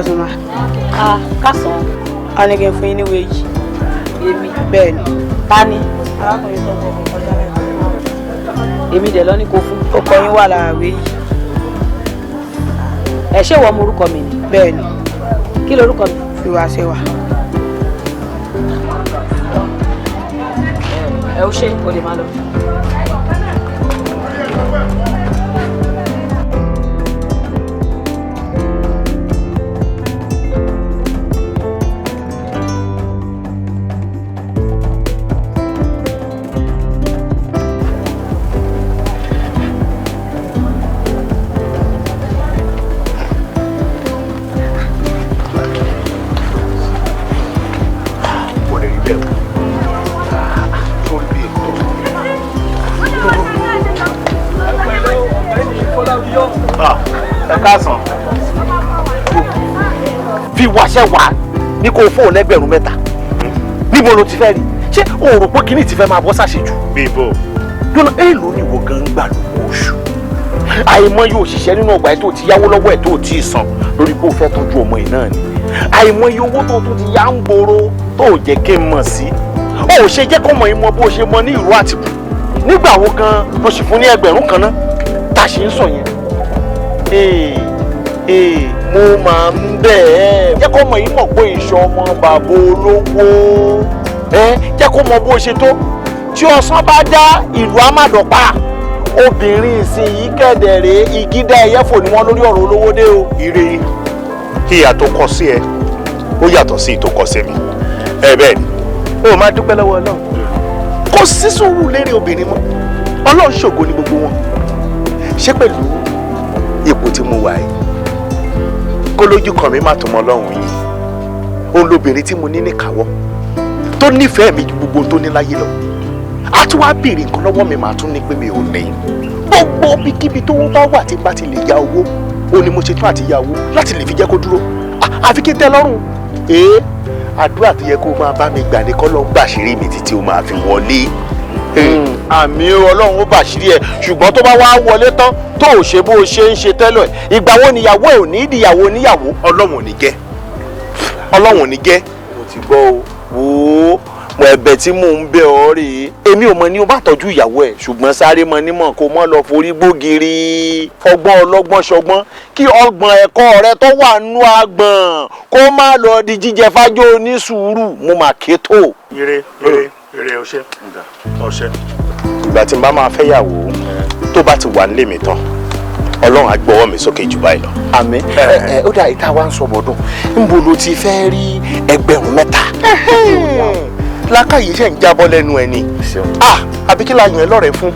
káàsán ma. Káàsán. A ní kí n fún yín níwèé yìí. Èmi. Bẹ́ẹ̀ ni. Ta ni? Arákùnrin tó ń bọ̀ kọjá rẹ̀. Èmi dẹ̀ lọ ní kó fún. Ọkọ yín wà lára ìwé yìí. Ẹ ṣé ìwọ mọ orúkọ mi ni? Bẹ́ẹ̀ ni. Kí lorúkọ mi? Fiwáṣẹ́wà. Ẹ ó ṣe o lè máa lọ. Káàsán fi wàṣẹ wà ní kó fóònù ẹgbẹ̀rún mẹ́ta níbo ló ti fẹ́ rí ṣé o rò pé kíní ti fẹ́ máa bọ́ sáṣejù. bíbó dúró èèlò ni ìwọ gan gbà lówó oṣù àìmọ̀ yóò ṣiṣẹ́ nínú ọgbà ẹ̀ tó ti yáwó lọ́wọ́ ẹ̀ tó ti san lórí pé o fẹ́ tọ́jú ọmọ yìí náà ni àìmọ̀ iye owó tó tún ti yá ń gbòòrò tó ò jẹ́ kí n mọ̀ sí o ò ṣe jẹ́ kó mọ̀ ìmọ̀ bó ṣe mọ ní ìró àtìkù nígbà wo gan ló sì fún ní ẹgbẹ̀rún kan náà tá a ṣe ń sọ yẹn. Mo máa ń bẹ̀ ẹ́ jẹ́ kó mọ̀ yín mọ̀ pé ìṣọ́ ọmọ bàbá olówó jẹ́ kó mọ̀ bó ṣe tó tí ọ̀sán bá dá ìlú amádọ̀pá obìnrin ìsinyìí kẹ̀dẹ̀rẹ̀ ìgídá ẹ̀yẹ́fò ni wọ́n lórí ọ̀rọ̀ olówó dé o. ire ìyà tó kọ sí ẹ ó yàtọ̀ sí ìtò kọ sí mi bẹ́ẹ̀ ni ó máa dúpẹ́ lọ́wọ́ Ọlọ́run kò sí sùúrù lérí obìnrin mọ́ Ọlọ́run ṣògo ni gbogbo wọn ṣé pẹ̀lú ipò tí mo wà yìí kó lójú kan mi má tó mọ Ọlọ́run yìí òun lóbìnrin tí mo ní níkàáwọ́ tó nífẹ̀ẹ́ mi ju gbogbo tó ní láyé lọ a tún wá béèrè nǹkan lọ́wọ́ mi màá tún ní pé mi ò ní gbogbo bíkíbi tó bá wà tí bá ti lè ya owó ó ní mo ṣe tún àti ya owó láti lè fi jẹ́ kó dúró àfi kí n tẹ́ lọ́rùn àdúrà tó yẹ kó máa bá mi gbà ní kọ́ lọ́ọ́ gbàṣírí mi títí ó máa fi wọlé. àmì Ọlọ́run ó bàṣírí ẹ ṣùgbọ́n tó bá wá wọlé tán tó ò ṣe bó o ṣe ń ṣe tẹ́lẹ̀ ìgbà wo níyàwó ẹ̀ ò ní ìdíyàwó níyàwó. Ọlọ́run ò ní gẹ́ Ọlọ́run ò ní gẹ́. mo ti gbọ́ o mo ẹ̀bẹ̀ tí mò ń bẹ̀ ọ́ rèé èmi ò mọ̀ ní o bá tọ́jú ìyàwó ẹ̀ ṣùgbọ́n sáré mọ nímọ̀ kó mọ́ lọ forí gbógiri fọgbọ́n ọlọ́gbọ́n ṣọgbọ́n kí ọgbọ̀n ẹ̀kọ́ rẹ tó wà nú agbọ̀n kó má lọ di jíjẹ fájó ní sùúrù mo mà ké tó. ire ọṣẹ ọṣẹ. ìgbà tí n bá máa fẹ́ yàwó tó bá ti wà nílé mi tán Ọlọ́run á gbọ́wọ́ mi sókè jù báyìí lọ. àmín. ó dà ìta wa ń sọ bọ̀dún níbo ló ti fẹ́ rí ẹgbẹ̀rún mẹ́ta. lákàyè ṣe ń jábọ́ lẹ́nu ẹ̀ ni. àbí kí la yàn ẹ́ lọ́rẹ̀ẹ́ fún.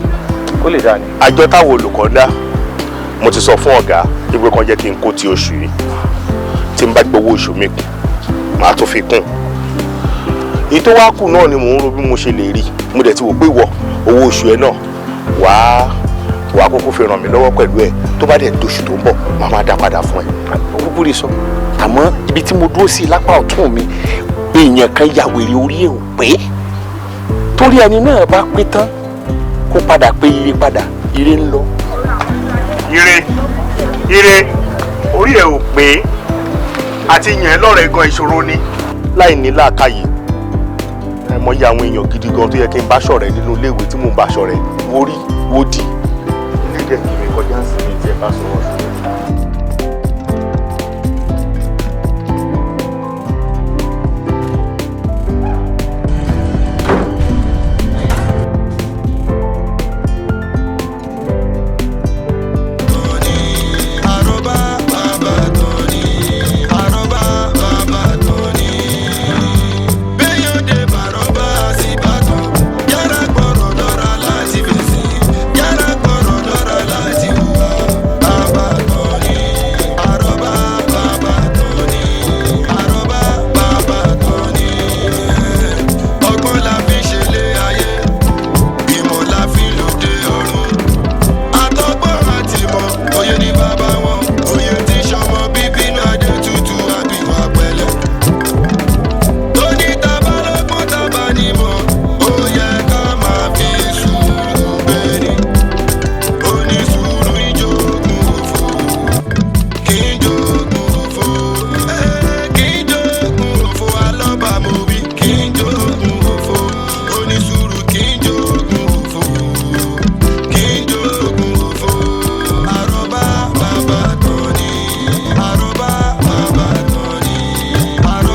ó lè dá ni. àjọ táwọn olùkọ́ dá mo ti sọ fún ọ̀gá ìwé kan jẹ́ kí n kó ti oṣù yìí tí n bá gbowó oṣù mi kù màá tún fi kún. èyí tó wá kù náà ni mò ń ro bí mo ṣe lè rí mo dẹ̀ ti wò pé wọ owó oṣù ẹ náà wàá kókó fi ràn mí lọ́wọ́ pẹ̀lú ẹ̀ tó bá dẹ̀ dóṣù tó ń bọ̀ màá máa dá padà fún ẹ. kúkú lè sọ àmọ́ ibi tí mo dúró sí lápá ọ̀tún mi èèyàn kan ya wèrè orí ẹ̀ ò pé torí ẹni náà bá pé tán kó padà pé ire padà ire ń lọ. ire orí ẹ̀ ò pé àti yàn ẹ́ lọ́rẹ̀ẹ́ gan ìṣòro ni láì ní làákàyè ẹ mọ iye àwọn èèyàn gidi gan tó yẹ kí n bá ṣọ̀rẹ́ nínú iléèwé tí mò ń bá ṣọ̀rẹ́ wórí wódì. ilé jẹ́ kí mi kọjá sí mi tí ẹ bá sọ̀rọ̀ sí mi.